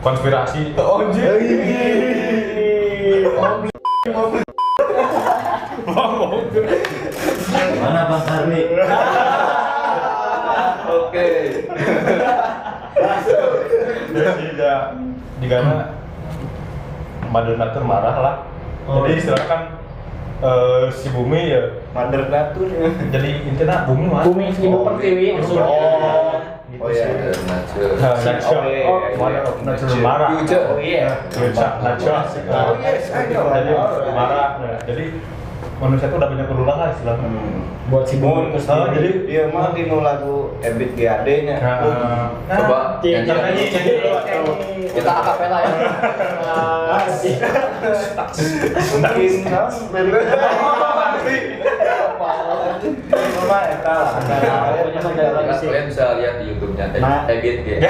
Konspirasi. oh Mana Bang Karni? Oke. Jadi digana Mother Nature marah lah. Jadi istilahnya kan si bumi ya Mother Nature. jadi intinya bumi mah. Bumi ibu pertiwi maksudnya. Oh iya. Nature. Nature. Oh, Mother of Nature marah. Future. Oh iya. Future Nature. Oh yes, I know. Jadi marah. Nah, jadi manusia itu udah punya berulang lah istilahnya. Buat si bumi itu Oh, jadi Dia mah dino lagu Ebit GAD-nya. Coba nyanyi. Kita akapela ya. Mungkin dari Mama eta lah. Kalian bisa lihat di YouTube-nya Ebit G.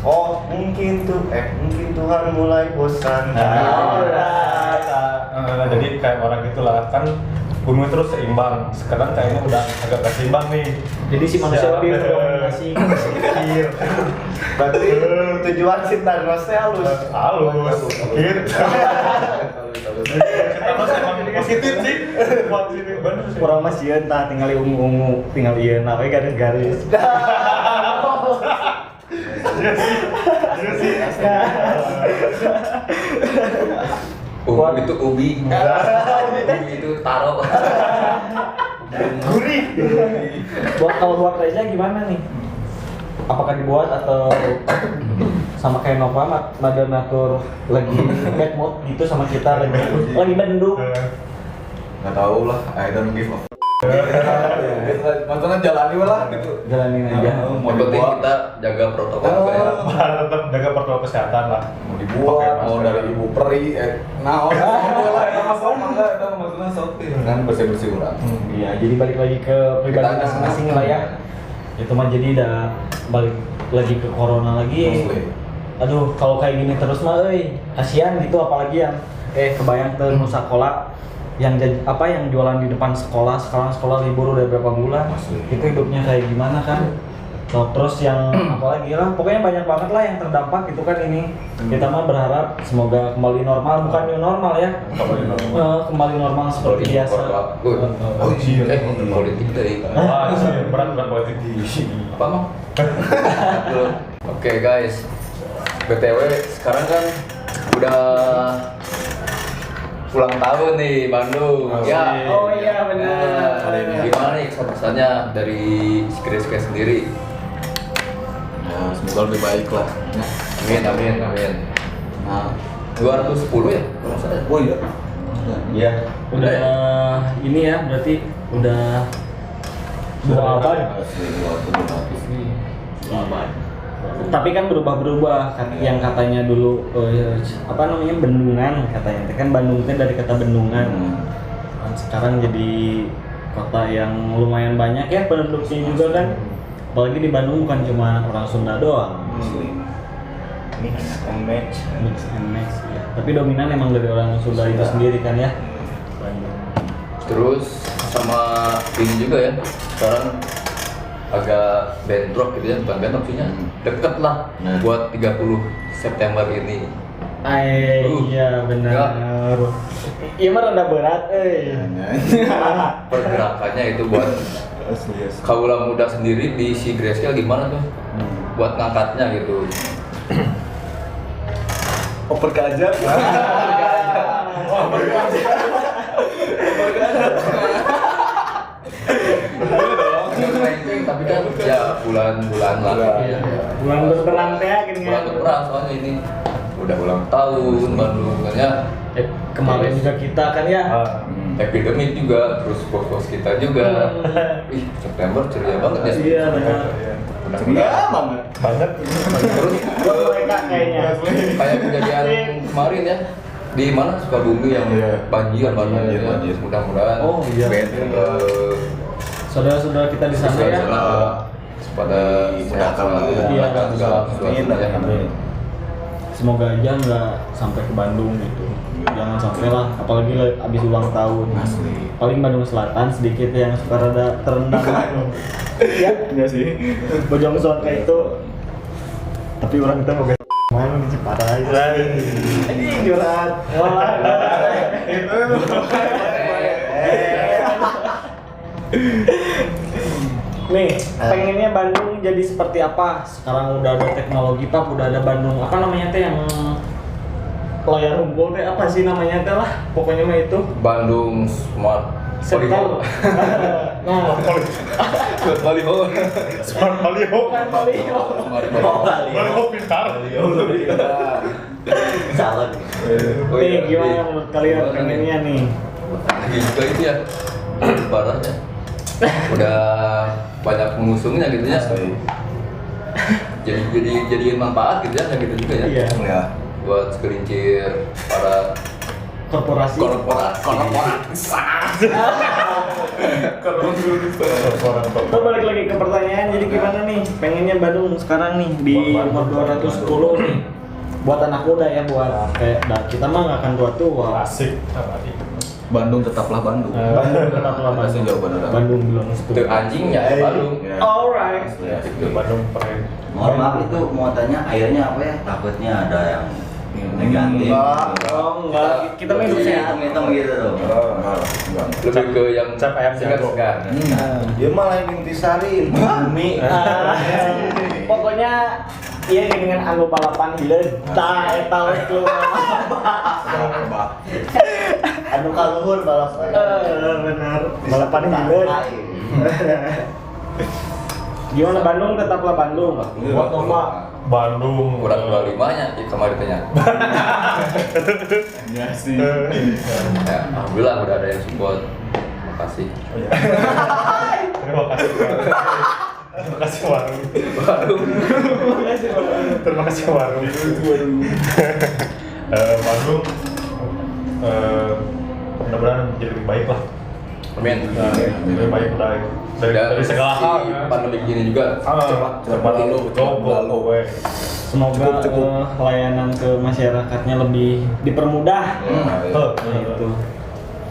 Oh, mungkin Tuhan mulai bosan. Jadi kayak orang gitulah kan bumi terus seimbang. Sekarang kayaknya udah agak gak seimbang nih. Jadi si manusia lebih mendominasi. Berarti tujuan si Thanos teh halus. Halus. Gitu. Kita mas emang positif sih. Positif bener sih. Kurang mas sieun tah tinggal ungu-ungu, tinggal ieu na we garis-garis. Itu ubi. Ubi itu taro. Gurih. Buat Reza gimana nih? Apakah dibuat atau sama kayak Nova Mother Nature lagi bad mood gitu sama kita lagi bendung? Nggak tahu lah, I don't give a maksudnya jalani lah gitu. Jalanin aja. Mau Yang penting dibuat, kita jaga protokol kesehatan. Tetap jaga protokol kesehatan lah. mau dibuat, mau dari ibu peri, nah itu maksudnya sauti kan bersih ulang. Iya, jadi balik lagi ke pribadi Kita- masing-masing lah ya. Itu mah jadi udah balik lagi ke corona lagi. Mostly. Aduh, kalau kayak gini terus mah kasihan gitu, apalagi yang kebayang tuh sekolah yang yang jualan di depan sekolah, sekarang sekolah libur udah berapa bulan. Asli. Itu hidupnya kayak gimana kan? Terus yang apalagi lah, pokoknya banyak banget lah yang terdampak gitu kan ini. Kita mah berharap semoga kembali normal, bukan new normal ya. Kembali normal seperti biasa. Oh iya, politik tadi. Wah, berat politik di Apa mah? Oke guys, BTW sekarang kan udah ulang tahun nih Bandung. Ya. Oh iya benar. Gimana nih kesan-kesannya dari si Grace sendiri? Ya, semoga lebih baik lah. Ya. Amin. Nah, 210 ya? Kalau nggak salah. oh iya. Iya. Udah ini ya, berarti udah dua abad. Tapi kan berubah-berubah kan, yang katanya dulu bendungan katanya kan, Bandung itu dari kata bendungan. Dan sekarang jadi kota yang lumayan banyak ya penduduknya juga kan, apalagi di Bandung bukan cuma orang Sunda doang. Mix and match. Ya. Tapi dominan emang dari orang Sunda itu sendiri kan ya. Terus sama ini juga ya, sekarang agak bentrok gitu ya, bukan bentrok sihnya, deket lah buat 30 September ini. Iya benar. Iya mah rada berat Pergerakannya itu buat kaula muda sendiri di si Grayscale gimana tuh? Buat ngangkatnya gitu. Oper ke aja. Tapi kan ya bulan-bulan lah. Iya. Bulan berperang teh gini. Bulan berperang soalnya ini udah ulang tahun Bandung kan ya. Kemarin juga kita kan ya. Epidemi juga, terus bos-bos kita juga. Ih, September ceria banget ya. Iya benar. Mudah-mudahan banget. terus Buat mereka kayaknya. kayak kejadian kemarin ya di mana Sukabumi yang banjir banget ya. Banjir. Mudah-mudahan Oh, iya. Saudara-saudara kita di sana ya. pada Dimudahkan lah. Iya, ya. Semoga aja nggak sampai ke Bandung gitu. Jangan sampai lah, apalagi abis ulang tahun. Asli. Paling Bandung Selatan sedikit yang suka rada terendam. Ya, Enggak sih. Bojongsoang kayak itu. Tapi orang kita mau mana di Ciparai. curhat. Nih, pengennya Bandung jadi seperti apa? Sekarang udah ada teknologi Pak, udah ada Bandung. Apa namanya teh yang layar unggul teh apa sih namanya teh lah? Pokoknya mah itu. Bandung Smart Sektor. Nah, Smart Baliho. Smart Baliho. bukan Baliho. Baliho pintar. Salah. Nih, gimana menurut kalian pengennya nih? Lagi juga itu ya. Parahnya. Udah banyak pengusungnya gitu ya. Jadiin manfaat gitu ya, kayak gitu juga ya. Iya. Ya. Buat sekelincir para Korporasi. Tuh balik lagi ke pertanyaan, jadi gimana nih? Pengennya Bandung sekarang nih di umur 210 nih. Buat anak muda ya, buat kayak kita mah nggak akan tua-tua. Asik. Bandung tetaplah Bandung. Bandung tetaplah Masih Bandung. jauh beneran. Bandung belum setuju. Itu anjingnya Bandung. Ya. Alright. Ya, Itu Bandung keren. Mohon maaf itu mau tanya airnya apa ya? Takutnya ada yang negatif. Oh enggak, kita mah hidup sehat. Hitam gitu tuh. Enggak. Lebih ke yang Cap ayam jago. segar. Dia malah yang intisari bumi. Pokoknya iya dengan anu balapan hileud. Tah eta we Anu kaluhur balapan. benar. Balapan hileud. Gimana Bandung tetaplah Bandung. Buat nama Bandung. Kurang 25-nya ya kemarin tanya. Ya sih. Ya, alhamdulillah udah ada yang support. Makasih. Terima kasih. Terima kasih warung. Terima kasih warung. Bandung mudah-mudahan jadi lebih baik lah. Amin. Lebih baik dari segala hal. si pandemi ini juga Cepat lalu, gue. Semoga layanan ke masyarakatnya lebih dipermudah. Gitu.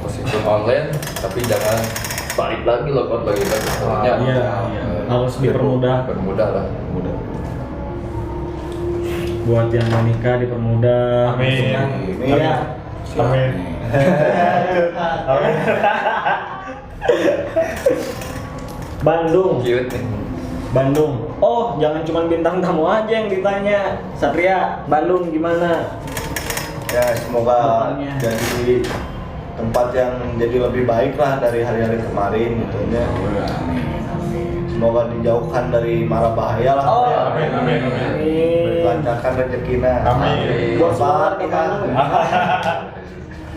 meskipun online tapi jangan balik lagi logout lagi kan. Maksudnya Iya, harus dipermudah. bermudah lah. Mudah. Buat yang mau nikah dipermudah. Amin. Iya. Amin. Amin. Bandung. Cute nih. Bandung. Oh, jangan cuma bintang tamu aja yang ditanya. Satria, Bandung gimana? Ya semoga Depannya. jadi tempat yang jadi lebih baik lah dari hari-hari kemarin gitu ya. Semoga dijauhkan dari mara bahaya lah. Oh, ya. Amin, amin, amin. Dilancarkan rezekinya. Amin. Buat semua Sabar ke kita. Bandung.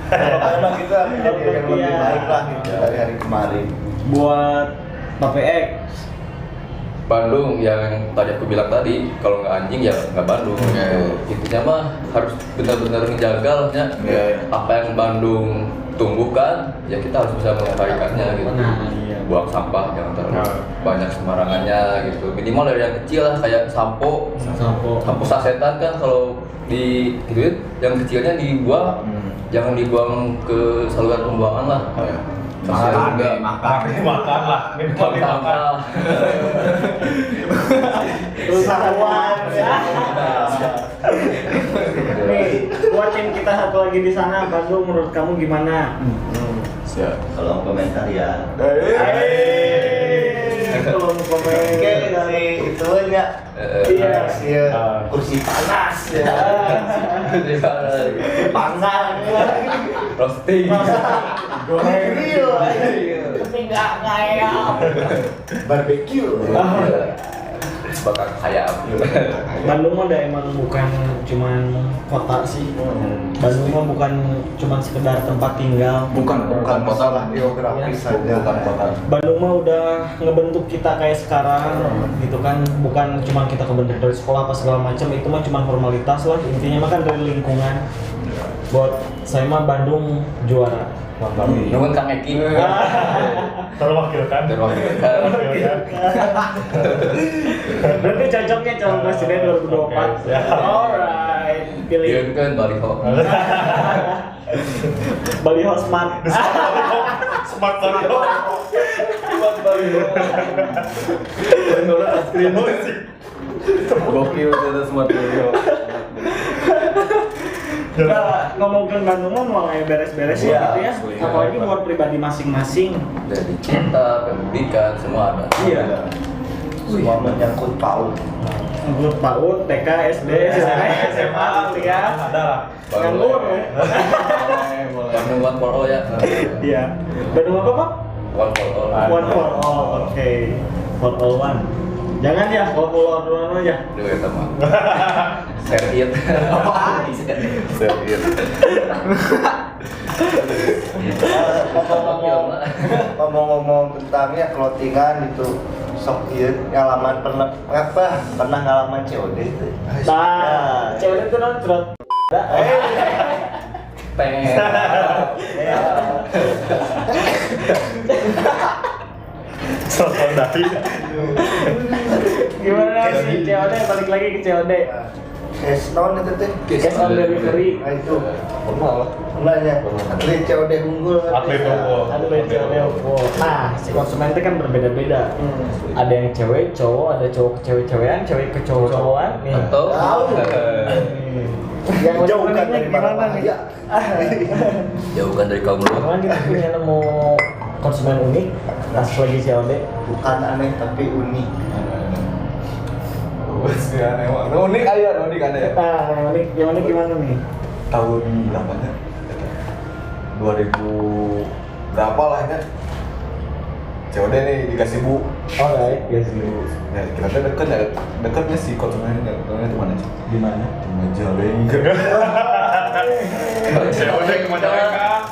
Pokoknya kita menjadi yang lebih Iya. baik lah gitu dari hari kemarin. Buat Pak PX. Bandung yang tadi aku bilang tadi, kalau nggak anjing ya nggak Bandung. Intinya mah harus benar-benar ngejaga lah ya. Apa yang Bandung tumbuhkan, ya kita harus bisa melestarikannya gitu. Nah, iya. Buang sampah jangan terlalu banyak sembarangannya gitu. Minimal dari yang kecil lah kayak sampo sasetan kan kalau di gitu yang kecilnya dibuang, jangan dibuang ke saluran pembuangan lah. Kasihan juga. Makan lah. Minimal dimakan. Usahawan ya. Nih, buat tim kita satu lagi di sana, Bandung menurut kamu gimana? Siap. Kalau komentar ya. Kalau mau komen. Oke, dari itu nya. Iya. Kursi panas ya. Panggang. Roasting. Grill. Tapi nggak ayam. Barbecue. Bakal ayam. Bandung mah udah emang bukan cuman kota sih. Bandung mah bukan cuman sekedar tempat tinggal. Bukan masalah geografis saja. Bukan kota. Bandung mah udah ngebentuk kita kayak sekarang gitu kan, bukan cuma kita kebentuk dari sekolah apa segala macam, itu mah cuma formalitas lah, intinya mah kan dari lingkungan. Buat saya mah Bandung juara. Mantap. Nuhun Kang Eki. Terwakilkan. Terwakilkan. Berarti cocoknya calon presiden 2024. Ya. Alright, pilih Iya kan baliho. Baliho Smart. Smart Baliho. Gokil itu smart video. Nah, ngomongin Bandung mah mau kayak beres-beres Iya, gitu ya. Apalagi buat pribadi masing-masing. Dari cinta, pendidikan, semua ada. Iya. Semua menyangkut PAUD. Nganggur PAUD, TK, SD, SMP, SMA, kuliah. Ada lah. Nganggur. Bandung One for All ya. Iya. Bandung apa, Pak? One for All. One for all. Oke. For all one. Jangan ya, kalau for all one aja. Duh ya teman. Share it. Ngomong-ngomong tentangnya clothingan itu sok ieu ngalaman pernah ngalaman COD itu. Nah, cewek itu non cerot. Pengen. Sosok dari. Gimana sih COD? Balik lagi ke COD. Cash non itu teh. Cash on delivery. Nah itu pernahnya atlet COD unggul. Atlet unggul. Atlet COD unggul. Nah, si konsumen itu kan berbeda-beda. Ada yang cewek, cowok, ada cowok ke cewek-cewekan, cewek ke cowok-cowokan. Nih. Atau Tahu. Yang Jauhkan uniknya dari gimana nih? bahaya. jauhkan dari kaum lu. Kemarin kita punya nemu konsumen unik pas lagi COD. Bukan aneh tapi unik. Unik aja, unik ada ya. Nah, yang unik gimana nih? Tahun berapa ya? 2000 berapa lah ya? COD nih dikasih bu. Alright, yes. Ya, kita tuh dekatnya si konsumennya, konsumennya di mana? Di mana? Di Majalengka. COD ke Majalengka.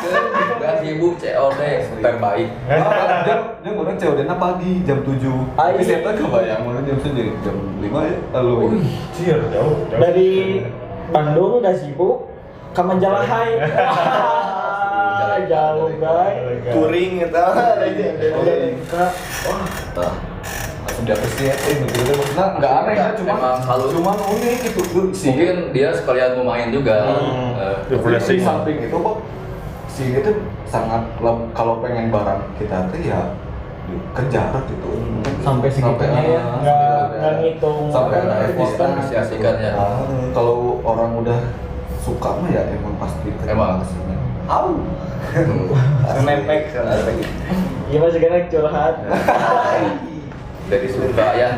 Gak sibuk COD terbaik. Dia ngurang COD-nya pagi jam 7. Tapi saya tuh kebayang mulai jam 5 ya lalu. Cier jauh. Dari Bandung udah sibuk ke Majalahai. Jauh guys. Touring gitu. Langsung diapresiasi begitu maksudnya nggak aneh ya, Memang halus. cuman unik itu Mungkin dia sekalian mau main juga. di samping itu kok si itu sangat kalau pengen barang kita tuh ya kejar gitu Sampai segitunya ya, nggak ngitung. sampai ada Apa, effort diskon. Apresiasikan ya. kalau orang udah suka mah ya emang pasti Emang. Au. Nempel. Iya masih kena curhat. Dari suka ya.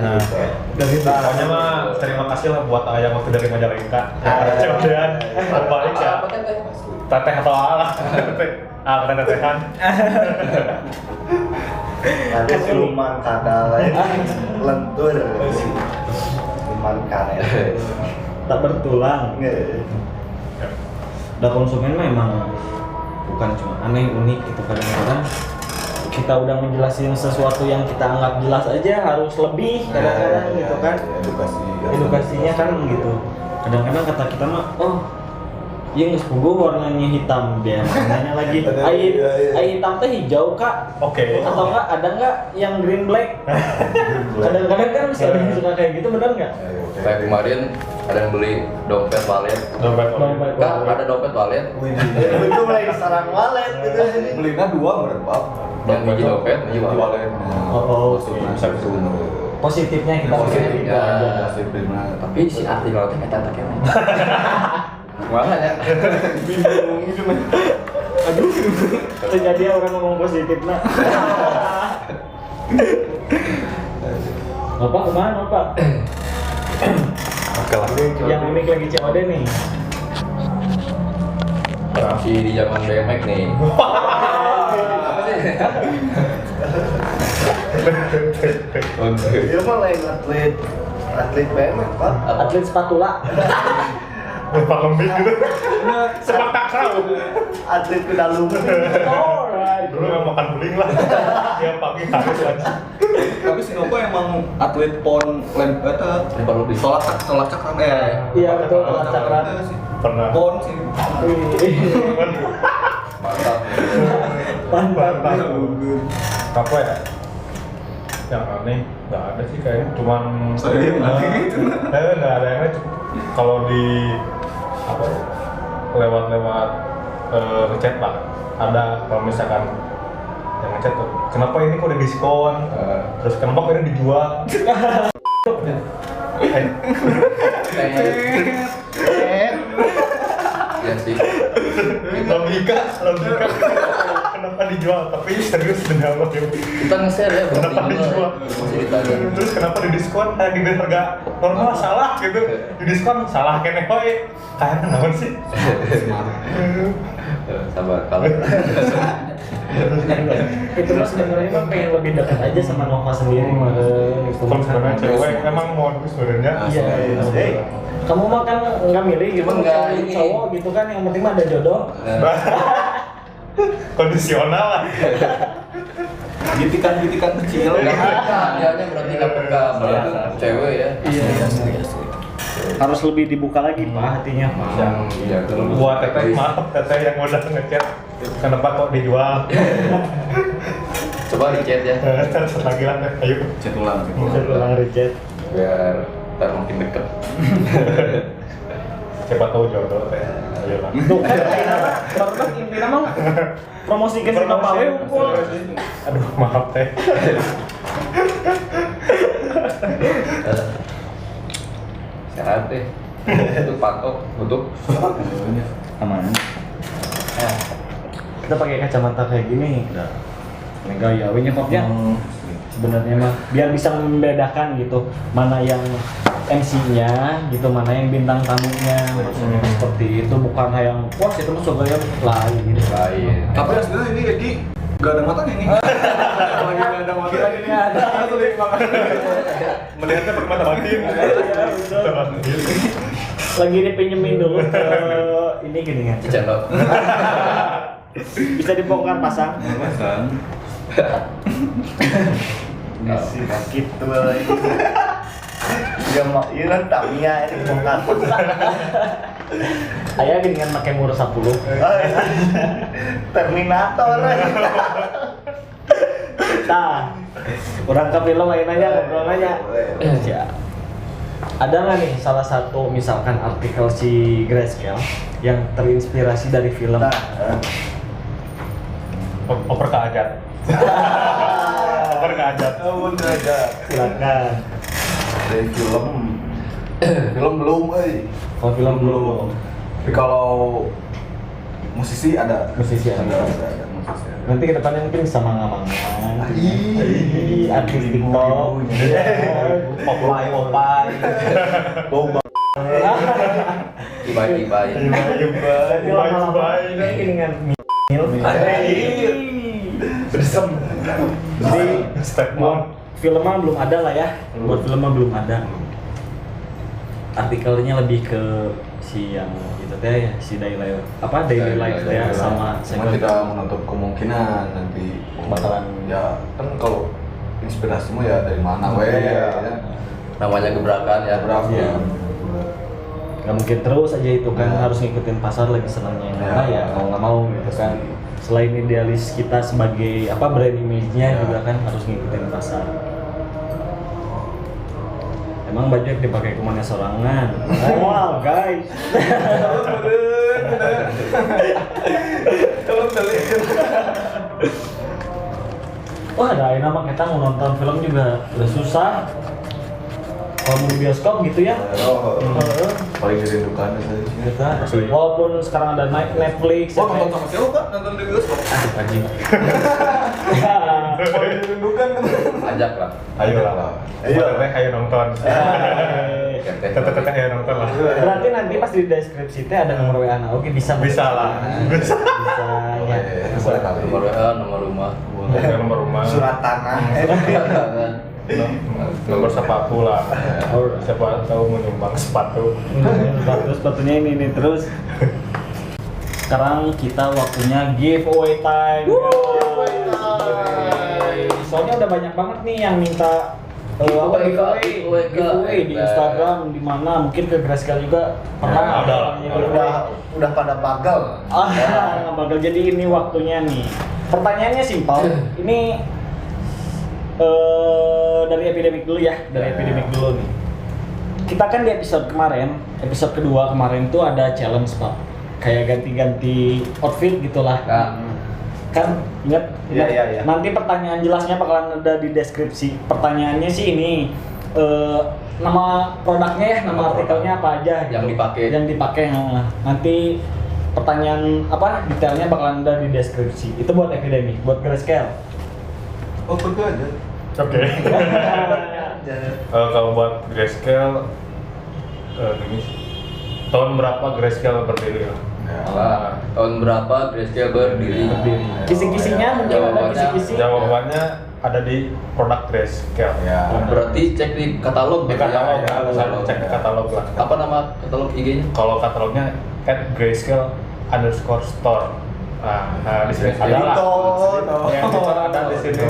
Dari Pokoknya mah terima kasih lah buat ayam waktu dari Majalengka. COD-an berbalik ya. Apa teh? Teteh atau alah. Kena tetehan. Ada siluman kadal lentur. Siluman karet. tak bertulang. Dan konsumen memang bukan cuma aneh unik itu kadang-kadang kita udah menjelasin sesuatu yang kita anggap jelas aja harus lebih kadang-kadang gitu kan edukasinya kan gitu kadang-kadang kata kita mah oh iya nggak sepugu warnanya hitam dia nanya lagi air hitam teh hijau kak Oke. atau enggak ada nggak yang green black kadang-kadang kan masih ada yang suka kayak gitu benar nggak Kayak kemarin ada yang beli dompet walet. Dompet. Kak, ada dompet walet. Itu mulai sarang walet gitu. belinya 2 berapa? Yang biji dompet, biji walet. Oh, bisa gitu. positifnya kita Positifnya. Positifnya. Tapi si artikel teh eta teh kene. Gimana ya? Bingung gitu mah. aduh terjadi orang ngomong positif nak Bapak kemana Bapak? Oke lah. Yang unik lagi COD nih Masih di zaman BMX nih. Apa sih? Dia mah lain atlet BMX pak. atlet spatula Pak lembik gitu. Sepak takraw. Atlet kuda lumpur. alright Dulu nggak makan beling lah. Tiap pagi harus aja. Tapi si Nova emang atlet pon lempet Lempar lebih. tolak cakram iya betul cakran Pernah. pon sih. Mantap. mantap Apa ya? Yang aneh nggak ada sih kayaknya. Cuman nggak ada yang aneh. Kalau di apa lewat ngechat pak ada kalau misalkan yang ngechat tuh kenapa ini kok ada diskon terus kenapa kok ini dijual Ya si logika kenapa dijual tapi serius demi Allah ya. Kita nge-share ya, buat Kenapa dijual? masih ditanya. Terus kenapa di diskon di harga normal salah gitu, di diskon salah kene koe kayak naon sih. Sabar, kalau Itu mah sebenarnya mah pengen lebih dekat aja sama Nova sendiri mah. Kalau sebenarnya cewek emang modus sebenarnya. Iya. Kamu mah kan nggak milih gitu, Cuman nggak cewek ini. cowok gitu kan, yang penting mah ada jodoh. Kondisional lah. Gitikan kecil. nggak peka, dianya berarti nggak peka, malah itu cewek ya. Iya. Harus lebih dibuka lagi pak hatinya pak. Iya, Buat teteh maaf teteh yang udah ngechat kenapa kok dijual. Coba di chat ya, Chat lagi lah teh, ayo. Chat ulang. Ulang reject. biar ntar makin deket. Siapa tahu jodoh teh. Ayo lah. Tuh kan baru intinya mah promosikan si Nova we unggul. Aduh maaf teh. Sehat deh. Untuk patok, untuk Aman. Kita pakai kacamata kayak gini. Ini gaya we nyokapnya. Sebenarnya mah biar bisa membedakan gitu mana yang MC-nya gitu, mana yang bintang tamunya, maksudnya seperti itu, bukan yang wah itu mah gaya lain gitu. lain. Tapi aslinya ini Egi gak ada matanya ini. Lagi gak ada mata. Kira ini ada. Melihatnya pakai mata batin. Mata batin. Lagi dipinjemin dulu ke ini gini kan. Channel. Bisa dibongkar pasang. Misi gitu lagi. Ya mau ini kan Tamiya ini bongkar. Ayah gini kan pakai mur 10. Terminator. Nah, orang ke film lain aja ngobrol aja. Ya. Ada nggak nih salah satu misalkan artikel si Grayscale yang terinspirasi dari film? Nah, Oper ke ajat. Oper ke ajat. oh bener aja. Silakan. Dari film belum, Kalau film belum. Tapi kalau musisi ada. Musisi ada. Ada musisi ada. Nanti ke depannya mungkin bisa manga-manga. Ih, Artis TikTok. Popeye. Bau Ibai. Tapi lama-lama kayak gini kan. Bersem. Jadi Step buat film mah belum ada lah ya. Buat film mah belum ada. Artikelnya lebih ke si yang itu teh ya, si daily life ya sama Cuma tidak menutup kemungkinan nanti Bakalan. ya kan kalau inspirasi mah ya dari mana we Iya. ya. Namanya gebrakan ya. Berapa? Iya. Nggak mungkin terus aja itu kan, Ya. harus ngikutin pasar lagi senangnya yang Ya. mana ya mau nggak mau gitu kan. Selain idealis kita sebagai apa brand image-nya Ya. juga kan harus ngikutin pasar. Emang baju yang dipakai kemana sorangan? Wow guys. Wah, ada yang nama kita mau nonton film juga udah susah. Kalau mau di bioskop gitu ya. Oh, Heeh. paling dirindukan biasanya sih. Kita, walaupun sekarang ada Netflix, Wah, nonton sama siapa Kak? Nonton di bioskop? Asik anjing. Paling dirindukan kan. Ajak lah. Ayo lah. Ayo. Teteh ayo nonton. Teteh ayo nonton lah. Berarti nanti pas di deskripsi teh ada nomor WA nah, oke bisa. Bisa lah. Bisa ya. Boleh kali. Nomor WA, nomor rumah. Nomor rumah. Surat tanah. Nomor sepatu lah. Siapa tahu menyumbang sepatu. Sepatunya ini nih terus. Sekarang kita waktunya giveaway time. Soalnya udah banyak banget nih yang minta giveaway di Instagram, di mana mungkin ke Grayscale juga pernah ada lah. Udah pada bagal. nggak bakal. Jadi ini waktunya nih. Pertanyaannya simpel. Ini dari epidemik dulu ya, dari epidemik dulu nih. Kita kan di episode kemarin, episode kedua kemarin tuh ada challenge pak, kayak ganti-ganti outfit gitulah. Kan ingat? Iya. Nanti pertanyaan jelasnya bakalan ada di deskripsi. Pertanyaannya sih ini nama produknya ya, nama artikelnya apa aja Yang dipakai. Yang dipakai. Nanti pertanyaan apa detailnya bakalan ada di deskripsi. Itu buat epidemi, buat grayscale. Oh, betul aja. Oke. Kalau buat grayscale gini sih. Tahun berapa grayscale berdiri? Tahun berapa Grayscale berdiri? Kisi-kisinya mungkin ada kisi-kisi. Jawabannya ada di produk grayscale. Ya. Berarti cek di katalog Di gitu katalog, ya? harus cek katalog lah. Apa nama katalog IG-nya? Kalau katalognya @grayscale_store. Nah, di sini ada lah. Yang itu ada di sini.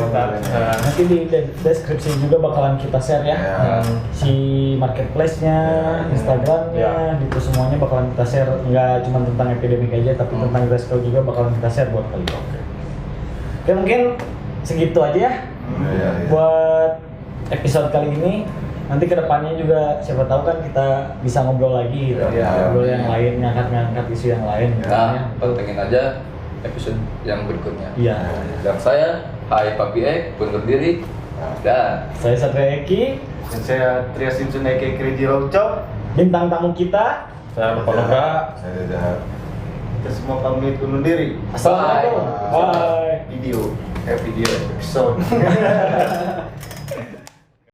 Nanti di deskripsi juga bakalan kita share ya. Ya. Si marketplace-nya, Instagram-nya, gitu semuanya bakalan kita share. Nggak cuma tentang epidemic aja, tapi tentang grayscale juga bakalan kita share buat kalian. Oke, mungkin segitu aja ya Iya. buat episode kali ini. Nanti kedepannya juga siapa tahu kan kita bisa ngobrol lagi gitu. Iya. Ngobrol yang lain, ngangkat isu yang lain. Nah, pantengin aja episode yang berikutnya. Iya. Dan saya, Hai Papi Ek, undur diri. Dan Saya Satria Eki, Dan saya Tria Simpson aka Crazy Rockchop. bintang tamu kita. Saya lupa lupa. Saya tidak. Kita semua pamit undur diri. Assalamualaikum. Bye. Video episode.